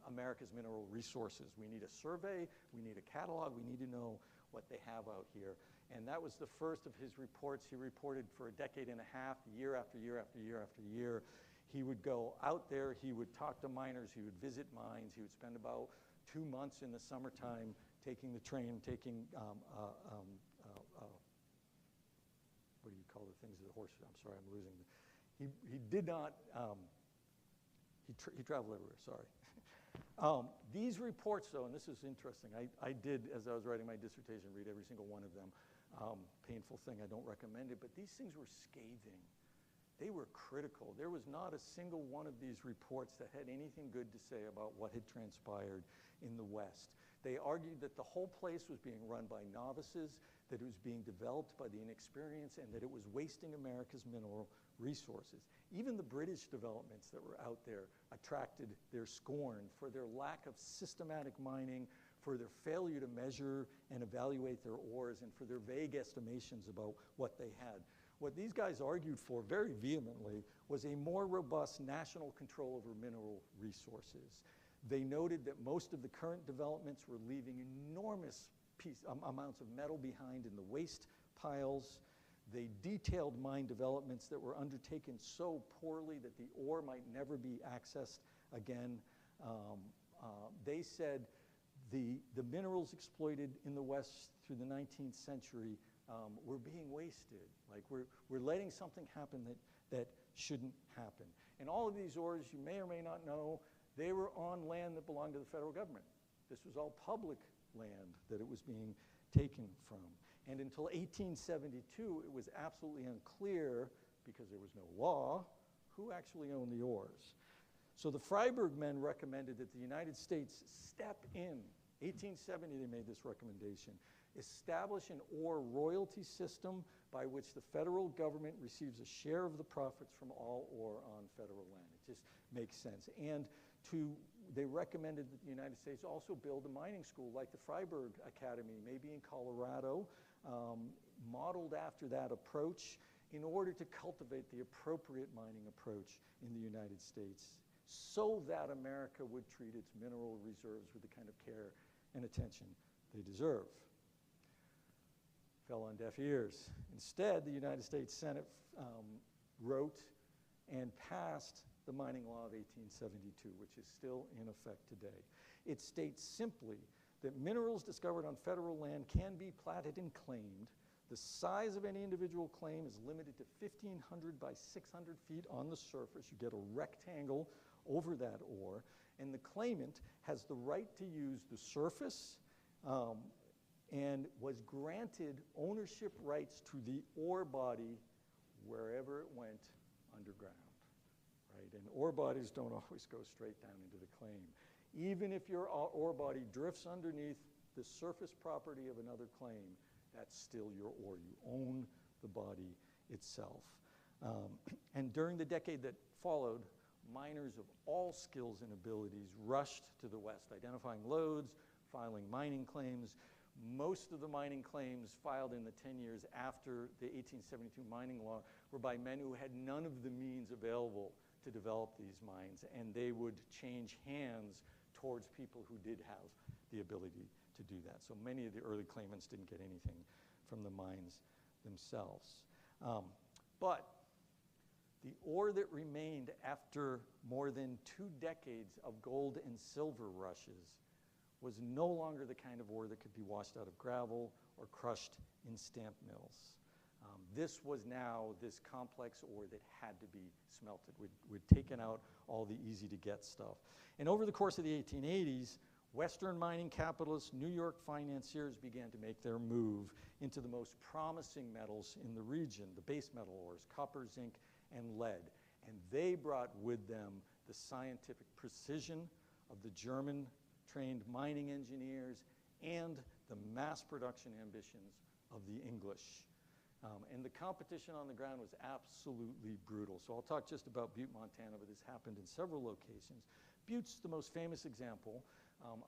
America's mineral resources. We need a survey, we need a catalog, we need to know what they have out here. And that was the first of his reports. He reported for a decade and a half, year after year after year after year. He would go out there, he would talk to miners, he would visit mines, he would spend about 2 months in the summertime taking the train, taking, what do you call the things of the horse? I'm sorry, I'm losing. He did not, he traveled everywhere, sorry. These reports, though, and this is interesting, I did, as I was writing my dissertation, read every single one of them. Painful thing, I don't recommend it, but these things were scathing. They were critical. There was not a single one of these reports that had anything good to say about what had transpired in the West. They argued that the whole place was being run by novices, that it was being developed by the inexperienced, and that it was wasting America's mineral resources. Even the British developments that were out there attracted their scorn for their lack of systematic mining, for their failure to measure and evaluate their ores, and for their vague estimations about what they had. What these guys argued for very vehemently was a more robust national control over mineral resources. They noted that most of the current developments were leaving enormous amounts of metal behind in the waste piles. They detailed mine developments that were undertaken so poorly that the ore might never be accessed again. They said the minerals exploited in the West through the 19th century were being wasted. Like we're letting something happen that shouldn't happen. And all of these ores, you may or may not know, they were on land that belonged to the federal government. This was all public land that it was being taken from. And until 1872, it was absolutely unclear, because there was no law, who actually owned the ores. So the Freiberg men recommended that the United States step in. 1870, they made this recommendation. Establish an ore royalty system by which the federal government receives a share of the profits from all ore on federal land. It just makes sense. And they recommended that the United States also build a mining school like the Freiberg Academy, maybe in Colorado, modeled after that approach in order to cultivate the appropriate mining approach in the United States so that America would treat its mineral reserves with the kind of care and attention they deserve. fell on deaf ears. Instead, the United States Senate wrote and passed the Mining Law of 1872, which is still in effect today. It states simply that minerals discovered on federal land can be platted and claimed. The size of any individual claim is limited to 1,500 by 600 feet on the surface. You get a rectangle over that ore, and the claimant has the right to use the surface and was granted ownership rights to the ore body wherever it went underground, right? And ore bodies don't always go straight down into the claim. Even if your ore body drifts underneath the surface property of another claim, that's still your ore. You own the body itself. And during the decade that followed, miners of all skills and abilities rushed to the west, identifying lodes, filing mining claims. Most of the mining claims filed in the 10 years after the 1872 mining law were by men who had none of the means available to develop these mines, and they would change hands towards people who did have the ability to do that. So many of the early claimants didn't get anything from the mines themselves. But the ore that remained after more than 2 decades of gold and silver rushes was no longer the kind of ore that could be washed out of gravel or crushed in stamp mills. This was now this complex ore that had to be smelted. We'd taken out all the easy-to-get stuff. And over the course of the 1880s, Western mining capitalists, New York financiers began to make their move into the most promising metals in the region, the base metal ores, copper, zinc, and lead. And they brought with them the scientific precision of the German-trained mining engineers and the mass production ambitions of the English. And the competition on the ground was absolutely brutal. So I'll talk just about Butte, Montana, but this happened in several locations. Butte's the most famous example,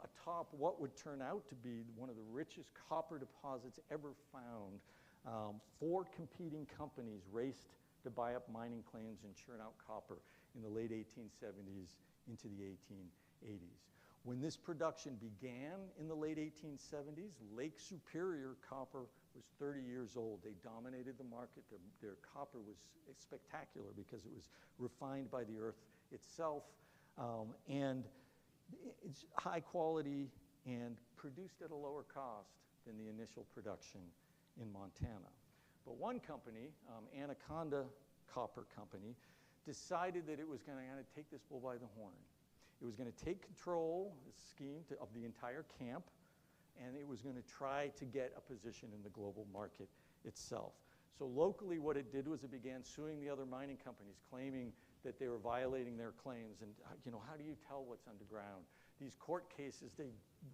atop what would turn out to be one of the richest copper deposits ever found. 4 competing companies raced to buy up mining claims and churn out copper in the late 1870s into the 1880s. When this production began in the late 1870s, Lake Superior copper was 30 years old. They dominated the market. Their copper was spectacular because it was refined by the earth itself, and it's high quality and produced at a lower cost than the initial production in Montana. But one company, Anaconda Copper Company, decided that it was going to take this bull by the horn. It was going to take control, this scheme, of the entire camp, and it was going to try to get a position in the global market itself. So locally, what it did was it began suing the other mining companies, claiming that they were violating their claims. And how do you tell what's underground? These court cases, they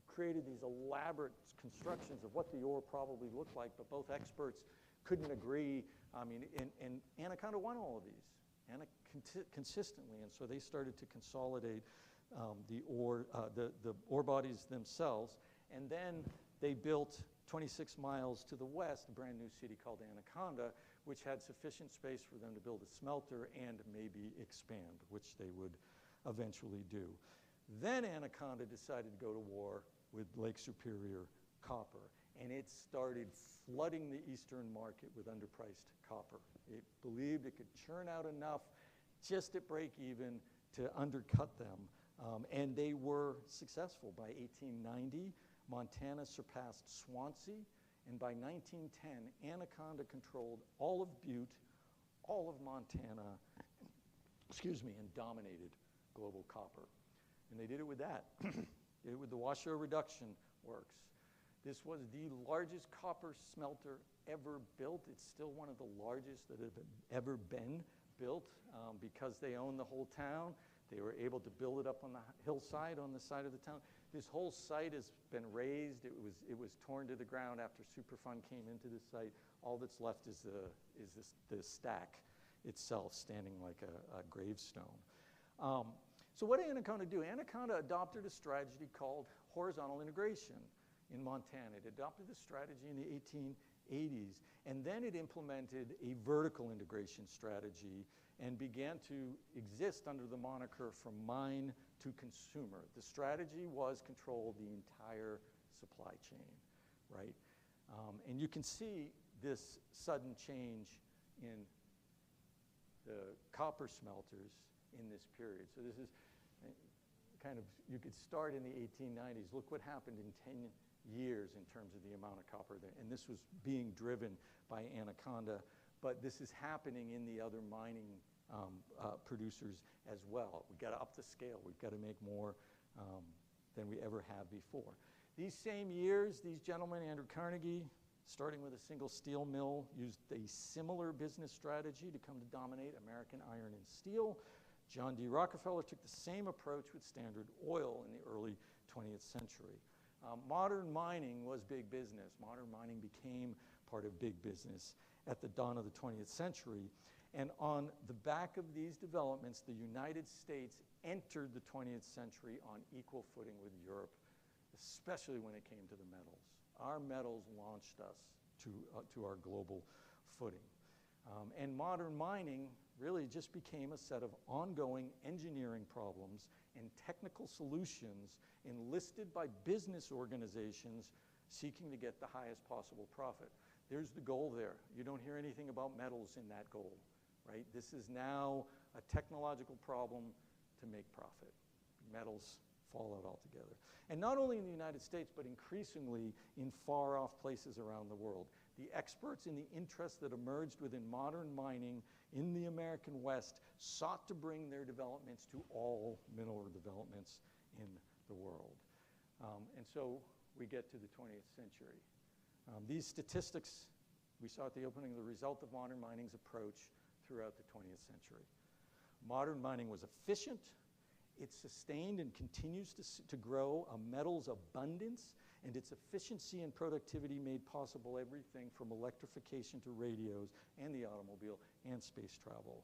created these elaborate constructions of what the ore probably looked like, but both experts couldn't agree. And Anaconda won all of these, consistently, and so they started to consolidate the ore bodies themselves, and then they built 26 miles to the west a brand new city called Anaconda, which had sufficient space for them to build a smelter and maybe expand, which they would eventually do. Then Anaconda decided to go to war with Lake Superior Copper, and it started flooding the eastern market with underpriced copper. It believed it could churn out enough just at break even to undercut them, and they were successful. By 1890, Montana surpassed Swansea, and by 1910, Anaconda controlled all of Butte, all of Montana, and dominated global copper. And they did it with that. Did it with the Washoe Reduction Works. This was the largest copper smelter ever built. It's still one of the largest that have ever been built because they own the whole town. They were able to build it up on the hillside on the side of the town. This whole site has been razed. It was torn to the ground after Superfund came into the site. All that's left is the stack itself, standing like a gravestone. So what did Anaconda do? Anaconda adopted a strategy called horizontal integration in Montana. It adopted the strategy in the 1880s, and then it implemented a vertical integration strategy and began to exist under the moniker from mine to consumer. The strategy was control the entire supply chain, right? And you can see this sudden change in the copper smelters in this period. So this is kind of, you could start in the 1890s. Look what happened in 10 years in terms of the amount of copper there. And this was being driven by Anaconda, but this is happening in the other mining producers as well. We've got to up the scale. We've got to make more than we ever have before. These same years, these gentlemen, Andrew Carnegie, starting with a single steel mill, used a similar business strategy to come to dominate American iron and steel. John D. Rockefeller took the same approach with Standard Oil in the early 20th century. Modern mining was big business. Modern mining became part of big business at the dawn of the 20th century. And on the back of these developments, the United States entered the 20th century on equal footing with Europe, especially when it came to the metals. Our metals launched us to our global footing. And modern mining really just became a set of ongoing engineering problems and technical solutions enlisted by business organizations seeking to get the highest possible profit. There's the goal there. You don't hear anything about metals in that goal, right? This is now a technological problem to make profit. Metals fall out altogether. And not only in the United States, but increasingly in far-off places around the world. The experts in the interests that emerged within modern mining in the American West sought to bring their developments to all mineral developments in the world. And so we get to the 20th century. These statistics we saw at the opening are the result of modern mining's approach throughout the 20th century. Modern mining was efficient. It sustained and continues to grow a metals abundance, and its efficiency and productivity made possible everything from electrification to radios and the automobile and space travel.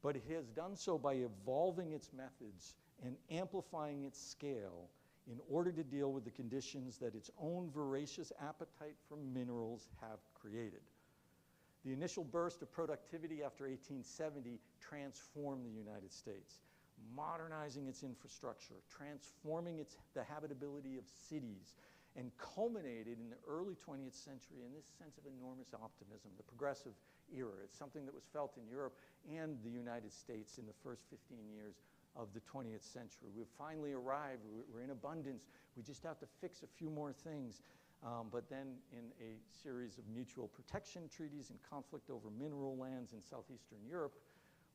But it has done so by evolving its methods and amplifying its scale in order to deal with the conditions that its own voracious appetite for minerals have created. The initial burst of productivity after 1870 transformed the United States, modernizing its infrastructure, transforming the habitability of cities, and culminated in the early 20th century in this sense of enormous optimism, the progressive era. It's something that was felt in Europe and the United States in the first 15 years of the 20th century. We've finally arrived. We're in abundance. We just have to fix a few more things. But then in a series of mutual protection treaties and conflict over mineral lands in southeastern Europe,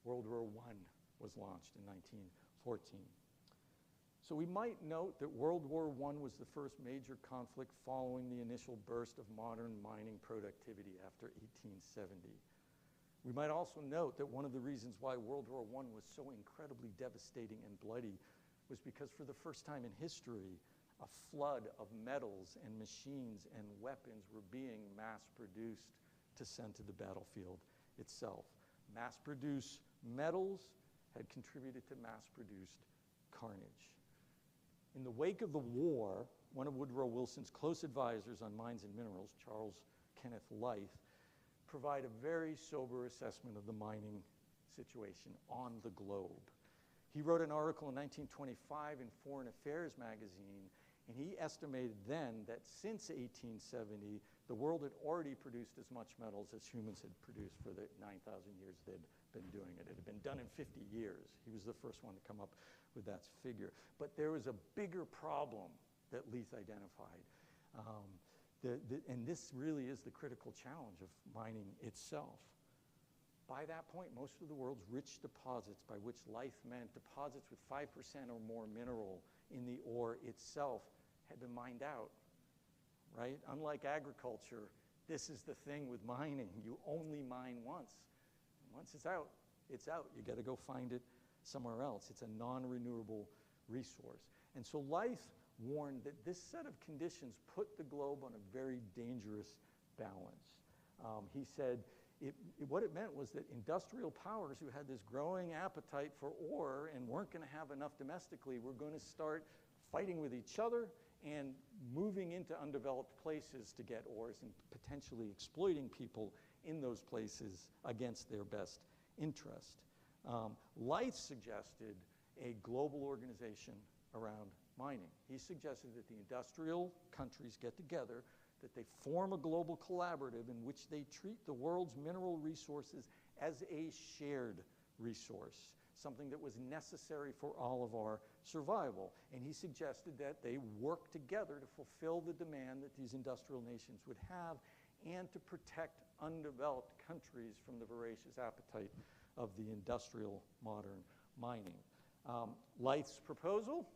World War I was launched in 1914. So we might note that World War I was the first major conflict following the initial burst of modern mining productivity after 1870. We might also note that one of the reasons why World War I was so incredibly devastating and bloody was because for the first time in history, a flood of metals and machines and weapons were being mass-produced to send to the battlefield itself. Mass-produced metals had contributed to mass-produced carnage. In the wake of the war, one of Woodrow Wilson's close advisors on mines and minerals, Charles Kenneth Leith, provide a very sober assessment of the mining situation on the globe. He wrote an article in 1925 in Foreign Affairs magazine, and he estimated then that since 1870, the world had already produced as much metals as humans had produced for the 9,000 years they'd been doing it. It had been done in 50 years. He was the first one to come up with that figure. But there was a bigger problem that Leith identified. And this really is the critical challenge of mining itself. By that point, most of the world's rich deposits, by which Leith meant deposits with 5% or more mineral in the ore itself, had been mined out, right? Unlike agriculture, this is the thing with mining. You only mine once. And once it's out, it's out. You got to go find it somewhere else. It's a non-renewable resource. And so Leith warned that this set of conditions put the globe on a very dangerous balance. He said what it meant was that industrial powers who had this growing appetite for ore and weren't going to have enough domestically were going to start fighting with each other and moving into undeveloped places to get ores and potentially exploiting people in those places against their best interest. Leith suggested a global organization around mining. He suggested that the industrial countries get together that they form a global collaborative in which they treat the world's mineral resources as a shared resource, something that was necessary for all of our survival. And he suggested that they work together to fulfill the demand that these industrial nations would have and to protect undeveloped countries from the voracious appetite of the industrial modern mining. Lyth's proposal,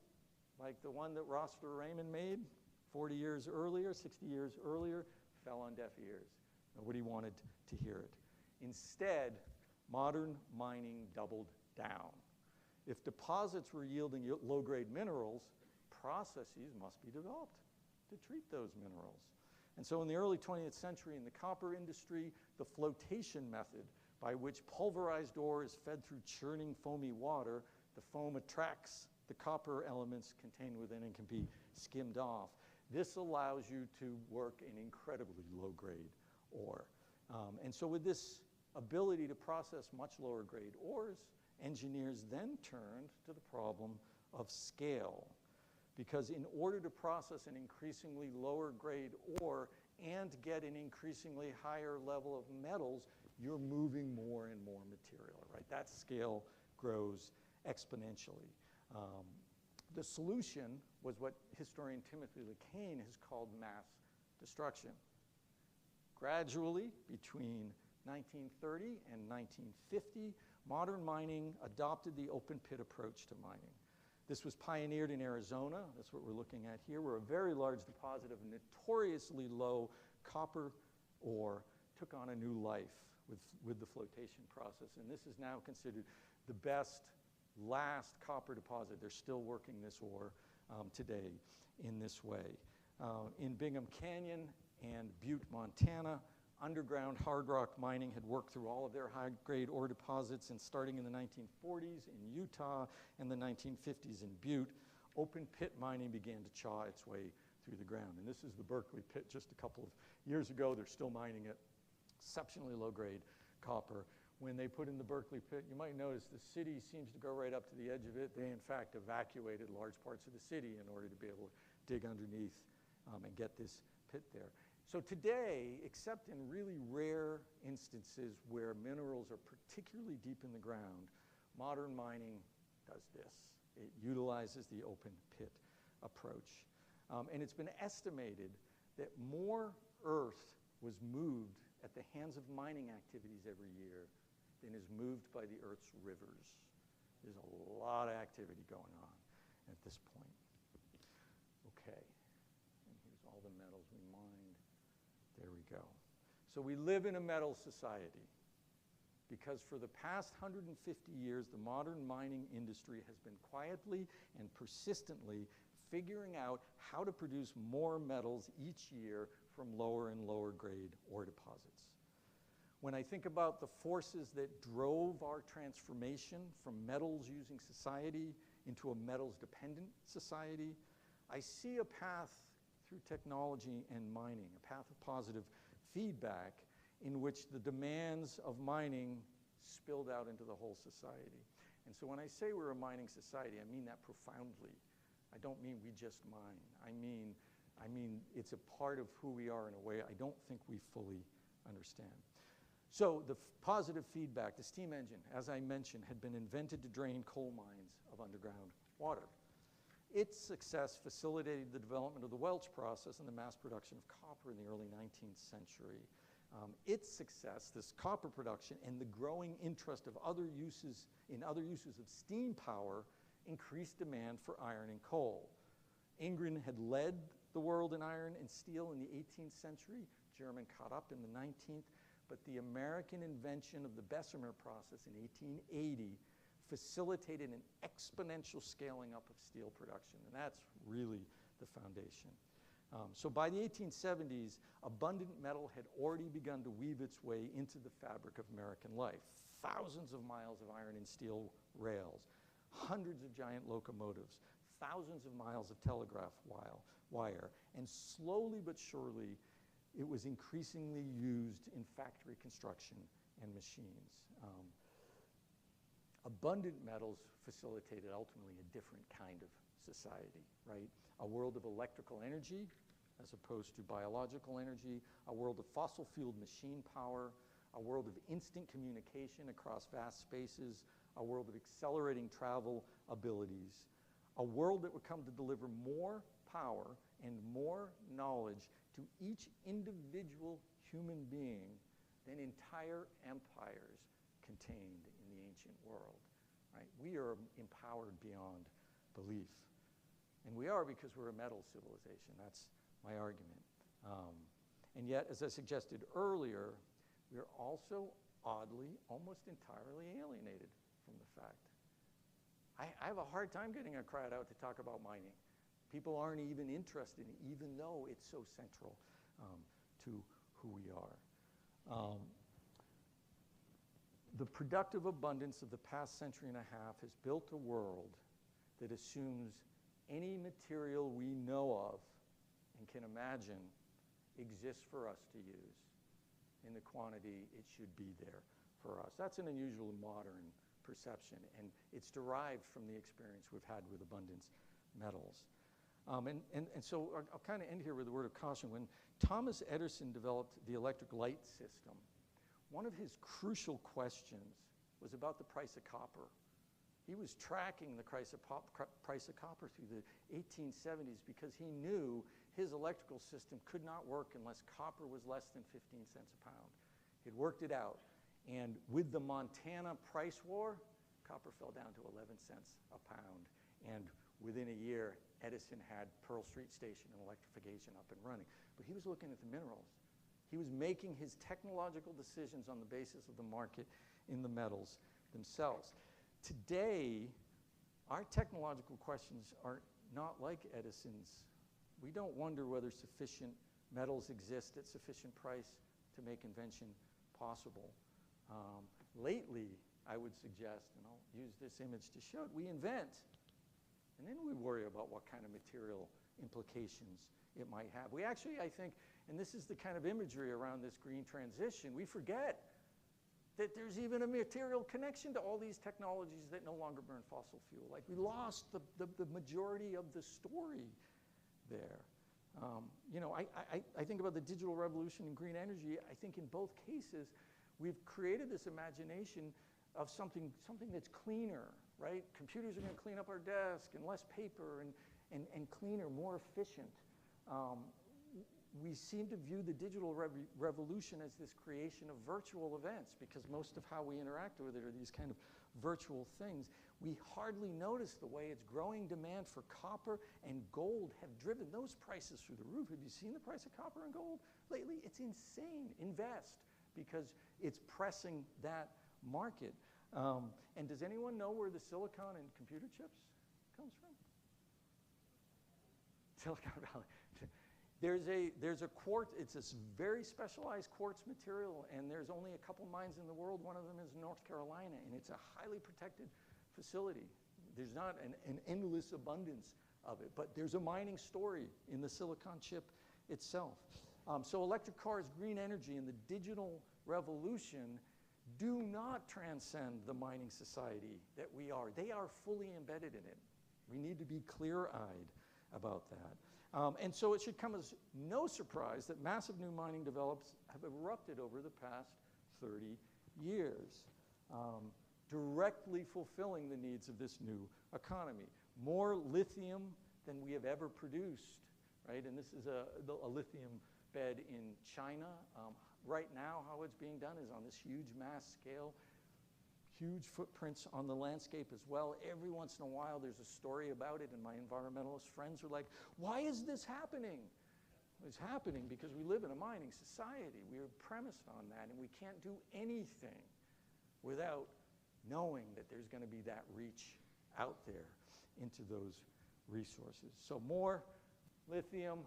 like the one that Rossiter Raymond made 40 years earlier, 60 years earlier, fell on deaf ears. Nobody wanted to hear it. Instead, modern mining doubled down. If deposits were yielding low-grade minerals, processes must be developed to treat those minerals. And so in the early 20th century, in the copper industry, the flotation method by which pulverized ore is fed through churning foamy water, the foam attracts the copper elements contained within and can be skimmed off. This allows you to work in incredibly low-grade ore. And so with this ability to process much lower-grade ores, engineers then turned to the problem of scale. Because in order to process an increasingly lower-grade ore and get an increasingly higher level of metals, you're moving more and more material, right? That scale grows exponentially. The solution was what historian Timothy LeCain has called mass destruction. Gradually, between 1930 and 1950, modern mining adopted the open pit approach to mining. This was pioneered in Arizona. That's what we're looking at here, where a very large deposit of notoriously low copper ore took on a new life with the flotation process. And this is now considered the best last copper deposit. They're still working this ore today in this way. In Bingham Canyon and Butte, Montana, underground hard rock mining had worked through all of their high-grade ore deposits, and starting in the 1940s in Utah and the 1950s in Butte, open pit mining began to chaw its way through the ground. And this is the Berkeley pit just a couple of years ago. They're still mining it, exceptionally low-grade copper. When they put in the Berkeley pit, you might notice the city seems to go right up to the edge of it. They, in fact, evacuated large parts of the city in order to be able to dig underneath and get this pit there. So today, except in really rare instances where minerals are particularly deep in the ground, modern mining does this. It utilizes the open pit approach. And it's been estimated that more earth was moved at the hands of mining activities every year than is moved by the Earth's rivers. There's a lot of activity going on at this point. Okay, and here's all the metals we mined. There we go. So we live in a metal society because for the past 150 years, the modern mining industry has been quietly and persistently figuring out how to produce more metals each year from lower and lower grade ore deposits. When I think about the forces that drove our transformation from metals-using society into a metals-dependent society, I see a path through technology and mining, a path of positive feedback in which the demands of mining spilled out into the whole society. And so when I say we're a mining society, I mean that profoundly. I don't mean we just mine. I mean it's a part of who we are in a way I don't think we fully understand. So the positive feedback, the steam engine, as I mentioned, had been invented to drain coal mines of underground water. Its success facilitated the development of the Welch process and the mass production of copper in the early 19th century. Its success, this copper production, and the growing interest of other uses of steam power increased demand for iron and coal. England had led the world in iron and steel in the 18th century. German caught up in the 19th. But the American invention of the Bessemer process in 1880 facilitated an exponential scaling up of steel production, and that's really the foundation. So by the 1870s, abundant metal had already begun to weave its way into the fabric of American life. Thousands of miles of iron and steel rails, hundreds of giant locomotives, thousands of miles of telegraph wire, and slowly but surely, it was increasingly used in factory construction and machines. Abundant metals facilitated ultimately a different kind of society, right? A world of electrical energy, as opposed to biological energy, a world of fossil-fueled machine power, a world of instant communication across vast spaces, a world of accelerating travel abilities, a world that would come to deliver more power and more knowledge to each individual human being than entire empires contained in the ancient world. Right? We are empowered beyond belief. And we are because we're a metal civilization. That's my argument. And yet, as I suggested earlier, we are also oddly, almost entirely alienated from the fact. I have a hard time getting a crowd out to talk about mining. People aren't even interested in it, even though it's so central to who we are. The productive abundance of the past century and a half has built a world that assumes any material we know of and can imagine exists for us to use in the quantity it should be there for us. That's an unusual modern perception, and it's derived from the experience we've had with abundance metals. And so I'll kind of end here with a word of caution. When Thomas Edison developed the electric light system, one of his crucial questions was about the price of copper. He was tracking the price of copper through the 1870s because he knew his electrical system could not work unless copper was less than 15 cents a pound. He'd worked it out. And with the Montana price war, copper fell down to 11 cents a pound. And within a year, Edison had Pearl Street Station and electrification up and running. But he was looking at the minerals. He was making his technological decisions on the basis of the market in the metals themselves. Today, our technological questions are not like Edison's. We don't wonder whether sufficient metals exist at sufficient price to make invention possible. Lately, I would suggest, and I'll use this image to show it, we invent, and then we worry about what kind of material implications it might have. We actually, I think, and this is the kind of imagery around this green transition, we forget that there's even a material connection to all these technologies that no longer burn fossil fuel. Like, we lost the majority of the story there. You know, I think about the digital revolution and green energy. I think in both cases, we've created this imagination of something that's cleaner, right? Computers are going to clean up our desk and less paper and cleaner, more efficient. We seem to view the digital revolution as this creation of virtual events because most of how we interact with it are these kind of virtual things. We hardly notice the way its growing demand for copper and gold have driven those prices through the roof. Have you seen the price of copper and gold lately? It's insane. Invest, because it's pressing that market. And does anyone know where the silicon in computer chips comes from? Silicon Valley. There's a quartz, it's a very specialized quartz material, and there's only a couple mines in the world. One of them is North Carolina, and it's a highly protected facility. There's not an endless abundance of it, but there's a mining story in the silicon chip itself. So electric cars, green energy, and the digital revolution do not transcend the mining society that we are. They are fully embedded in it. We need to be clear-eyed about that. And so it should come as no surprise that massive new mining develops have erupted over the past 30 years, directly fulfilling the needs of this new economy. More lithium than we have ever produced, right? And this is a lithium bed in China. Right now, how it's being done is on this huge mass scale, huge footprints on the landscape as well. Every once in a while, there's a story about it, and my environmentalist friends are like, why is this happening? It's happening because we live in a mining society. We are premised on that, and we can't do anything without knowing that there's going to be that reach out there into those resources. So more lithium,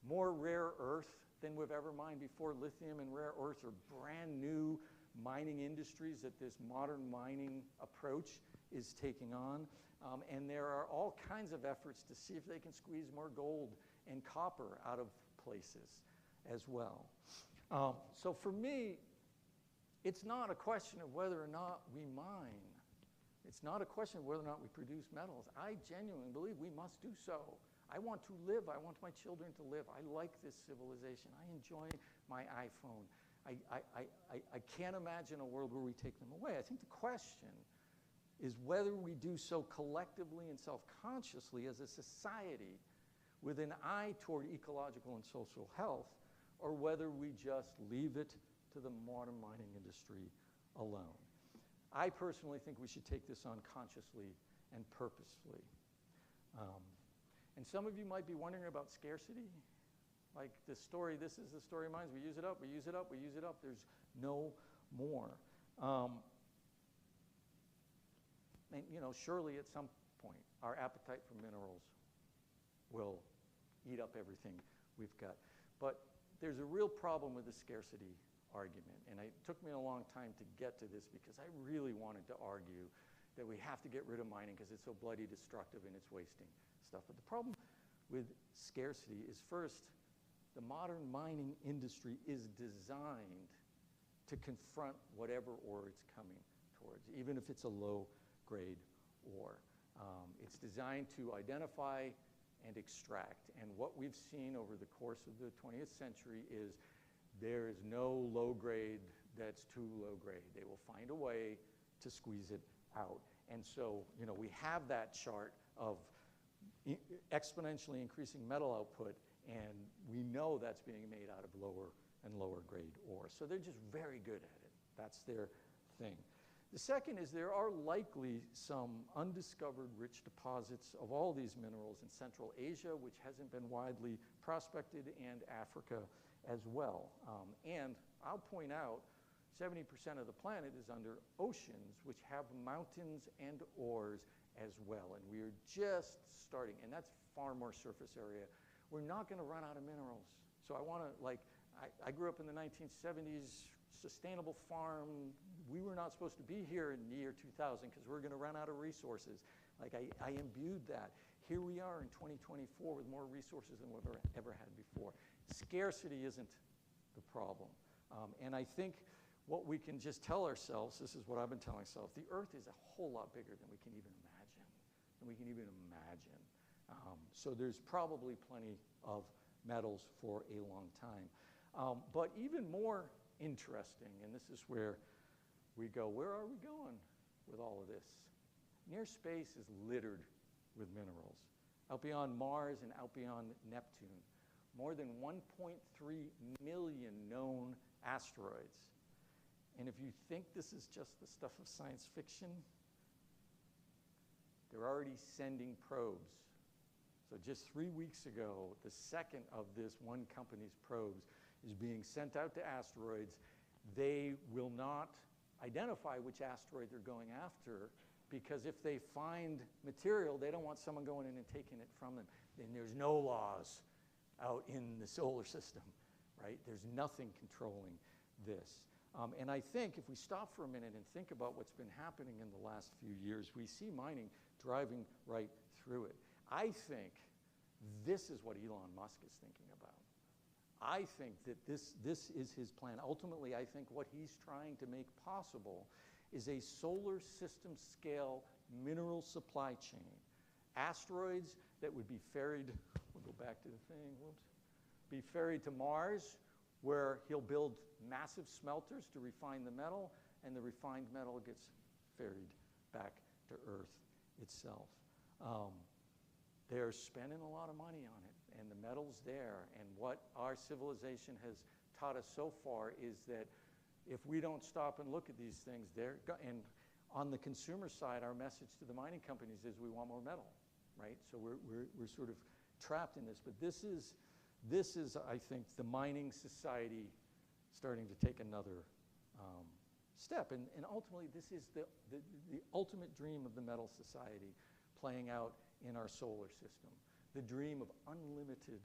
more rare earth than we've ever mined before. Lithium and rare earth are brand new mining industries that this modern mining approach is taking on. And there are all kinds of efforts to see if they can squeeze more gold and copper out of places as well. So for me, it's not a question of whether or not we mine. It's not a question of whether or not we produce metals. I genuinely believe we must do so. I want to live. I want my children to live. I like this civilization. I enjoy my iPhone. I can't imagine a world where we take them away. I think the question is whether we do so collectively and self-consciously as a society with an eye toward ecological and social health, or whether we just leave it to the modern mining industry alone. I personally think we should take this on consciously and purposefully. And some of you might be wondering about scarcity. Like this story, this is the story of mines. We use it up, we use it up, we use it up. There's no more. And surely at some point, our appetite for minerals will eat up everything we've got. But there's a real problem with the scarcity argument. And it took me a long time to get to this because I really wanted to argue that we have to get rid of mining because it's so bloody destructive and it's wasting stuff. But the problem with scarcity is, first, the modern mining industry is designed to confront whatever ore it's coming towards, even if it's a low-grade ore. It's designed to identify and extract. And what we've seen over the course of the 20th century is there is no low grade that's too low grade. They will find a way to squeeze it out. And so, we have that chart of exponentially increasing metal output, and we know that's being made out of lower and lower grade ore. So they're just very good at it. That's their thing. The second is there are likely some undiscovered rich deposits of all these minerals in Central Asia, which hasn't been widely prospected, and Africa as well. And I'll point out, 70% of the planet is under oceans, which have mountains and ores as well. And we are just starting, and that's far more surface area. We're not going to run out of minerals. So I want to, I grew up in the 1970s, sustainable farm. We were not supposed to be here in the year 2000 because we're going to run out of resources. I imbued that. Here we are in 2024 with more resources than we've ever had before. Scarcity isn't the problem. And I think what we can just tell ourselves, this is what I've been telling myself, the Earth is a whole lot bigger than we can even imagine. So there's probably plenty of metals for a long time. But even more interesting, and this is where we go, where are we going with all of this? Near space is littered with minerals. Out beyond Mars and out beyond Neptune, more than 1.3 million known asteroids. And if you think this is just the stuff of science fiction, they're already sending probes. So just 3 weeks ago, the second of this one company's probes is being sent out to asteroids. They will not identify which asteroid they're going after because if they find material, they don't want someone going in and taking it from them. And there's no laws out in the solar system, right? There's nothing controlling this. And I think if we stop for a minute and think about what's been happening in the last few years, we see mining driving right through it. I think this is what Elon Musk is thinking about. I think that this is his plan. Ultimately, I think what he's trying to make possible is a solar system scale mineral supply chain. Asteroids that would be ferried, we'll go back to the thing, be ferried to Mars, where he'll build massive smelters to refine the metal, and the refined metal gets ferried back to Earth itself. They're spending a lot of money on it, and the metal's there. And what our civilization has taught us so far is that if we don't stop and look at these things, and on the consumer side, our message to the mining companies is we want more metal, right? So we're sort of trapped in this. But this is, I think, the mining society starting to take another step. And ultimately, this is the ultimate dream of the metal society playing out in our solar system, the dream of unlimited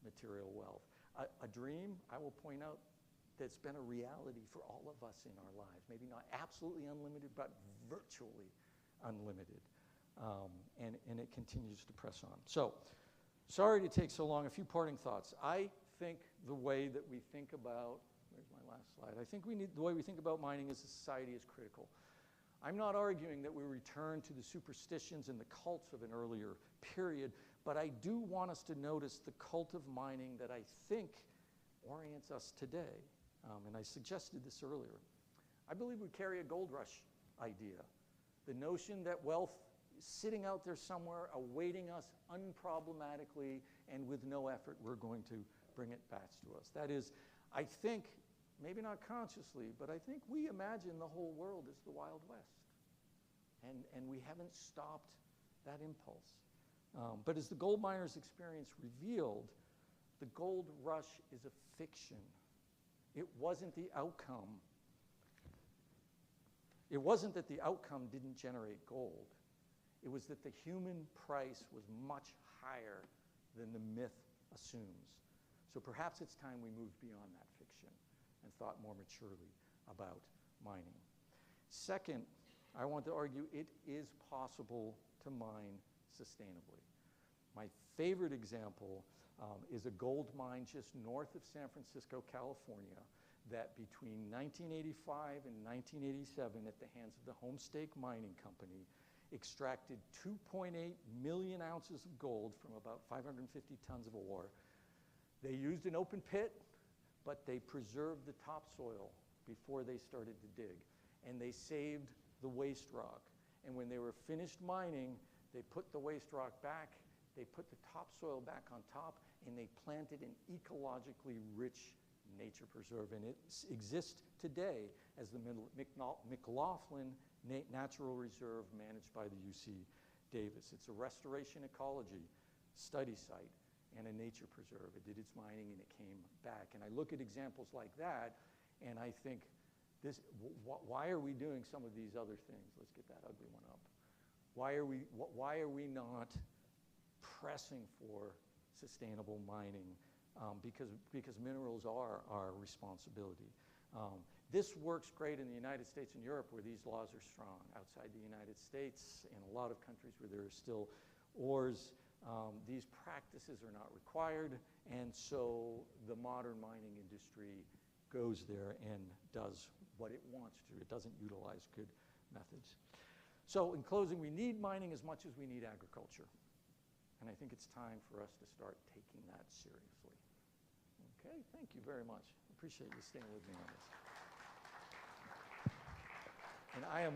material wealth. A dream, I will point out, that's been a reality for all of us in our lives. Maybe not absolutely unlimited, but virtually unlimited. And it continues to press on. So, sorry to take so long. A few parting thoughts. I think the way that we think about, where's my last slide? I think the way we think about mining as a society is critical. I'm not arguing that we return to the superstitions and the cults of an earlier period, But I do want us to notice the cult of mining that I think orients us today. And I suggested this earlier. I believe we carry a gold rush idea. The notion that wealth is sitting out there somewhere, awaiting us unproblematically, and with no effort, we're going to bring it back to us. That is, I think, maybe not consciously, but I think we imagine the whole world as the Wild West. And we haven't stopped that impulse. But as the gold miners' experience revealed, the gold rush is a fiction. It wasn't the outcome. It wasn't that the outcome didn't generate gold. It was that the human price was much higher than the myth assumes. So perhaps it's time we moved beyond that fiction and thought more maturely about mining. Second, I want to argue it is possible to mine sustainably. My favorite example is a gold mine just north of San Francisco, California, that between 1985 and 1987, at the hands of the Homestake Mining Company, extracted 2.8 million ounces of gold from about 550 tons of ore. They used an open pit, but they preserved the topsoil before they started to dig. And they saved the waste rock. And when they were finished mining, they put the waste rock back, they put the topsoil back on top, and they planted an ecologically rich nature preserve. And it exists today as the McLaughlin Natural Reserve managed by the UC Davis. It's a restoration ecology study site and a nature preserve. It did its mining and it came back. And I look at examples like that and I think, why are we doing some of these other things? Let's get that ugly one up. Why are we not pressing for sustainable mining? Because minerals are our responsibility. This works great in the United States and Europe where these laws are strong. Outside the United States, in a lot of countries where there are still ores, these practices are not required, and so the modern mining industry goes there and does what it wants to. It doesn't utilize good methods. So in closing, we need mining as much as we need agriculture. And I think it's time for us to start taking that seriously. Okay, thank you very much. Appreciate you staying with me on this. And I am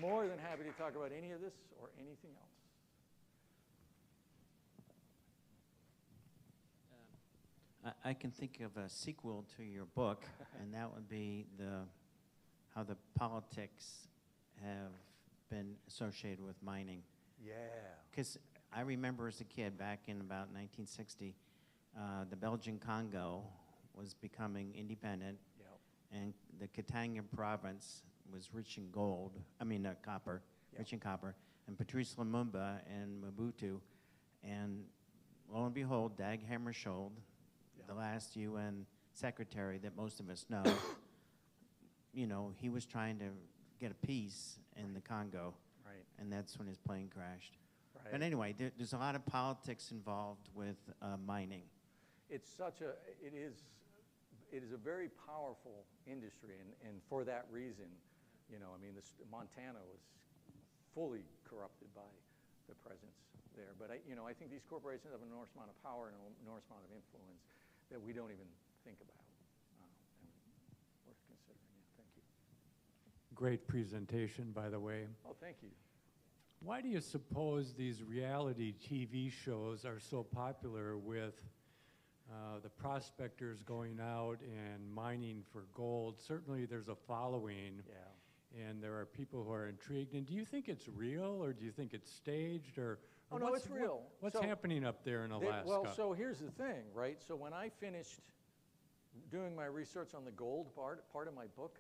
more than happy to talk about any of this or anything else. I can think of a sequel to your book, and that would be how the politics have been associated with mining. Yeah. Because I remember as a kid back in about 1960, the Belgian Congo was becoming independent, and the Katanga province was rich in copper, rich in copper, and Patrice Lumumba and Mobutu, and lo and behold, Dag Hammarskjöld, the last UN secretary that most of us know, he was trying to get a peace in the Congo, and that's when his plane crashed. Right. But anyway, there's a lot of politics involved with mining. It is a very powerful industry, and for that reason, Montana was fully corrupted by the presence there. But I think these corporations have an enormous amount of power and an enormous amount of influence that we don't even think about. And worth considering. Yeah, thank you. Great presentation, by the way. Oh, thank you. Why do you suppose these reality TV shows are so popular with the prospectors going out and mining for gold? Certainly there's a following, and there are people who are intrigued. And do you think it's real, or do you think it's staged, or oh, no, it's real. What's happening up there in Alaska? Well, so here's the thing, right? So when I finished doing my research on the gold part of my book,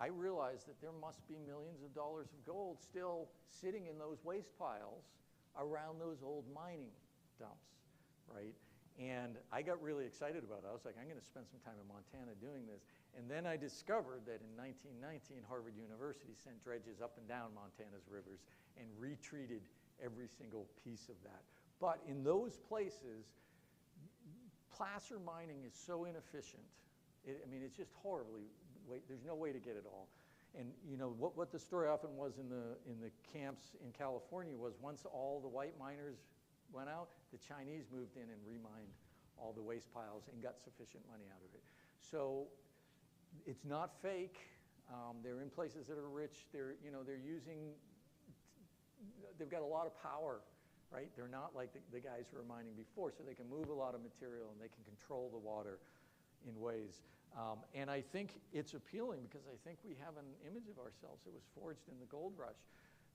I realized that there must be millions of dollars of gold still sitting in those waste piles around those old mining dumps, right? And I got really excited about it. I was like, I'm going to spend some time in Montana doing this. And then I discovered that in 1919, Harvard University sent dredges up and down Montana's rivers and retreated every single piece of that. But in those places, placer mining is so inefficient. It's just horribly, there's no way to get it all. And what the story often was in the camps in California was once all the white miners went out. The Chinese moved in and remined all the waste piles and got sufficient money out of it. So it's not fake. They're in places that are rich. They're using, they've got a lot of power, right? They're not like the guys who were mining before, so they can move a lot of material and they can control the water in ways. And I think it's appealing because I think we have an image of ourselves that was forged in the gold rush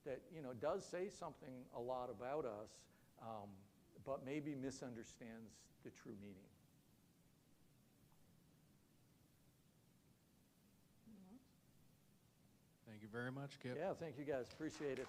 that does say something a lot about us, but maybe misunderstands the true meaning. Thank you very much, Kip. Yeah, thank you guys. Appreciate it.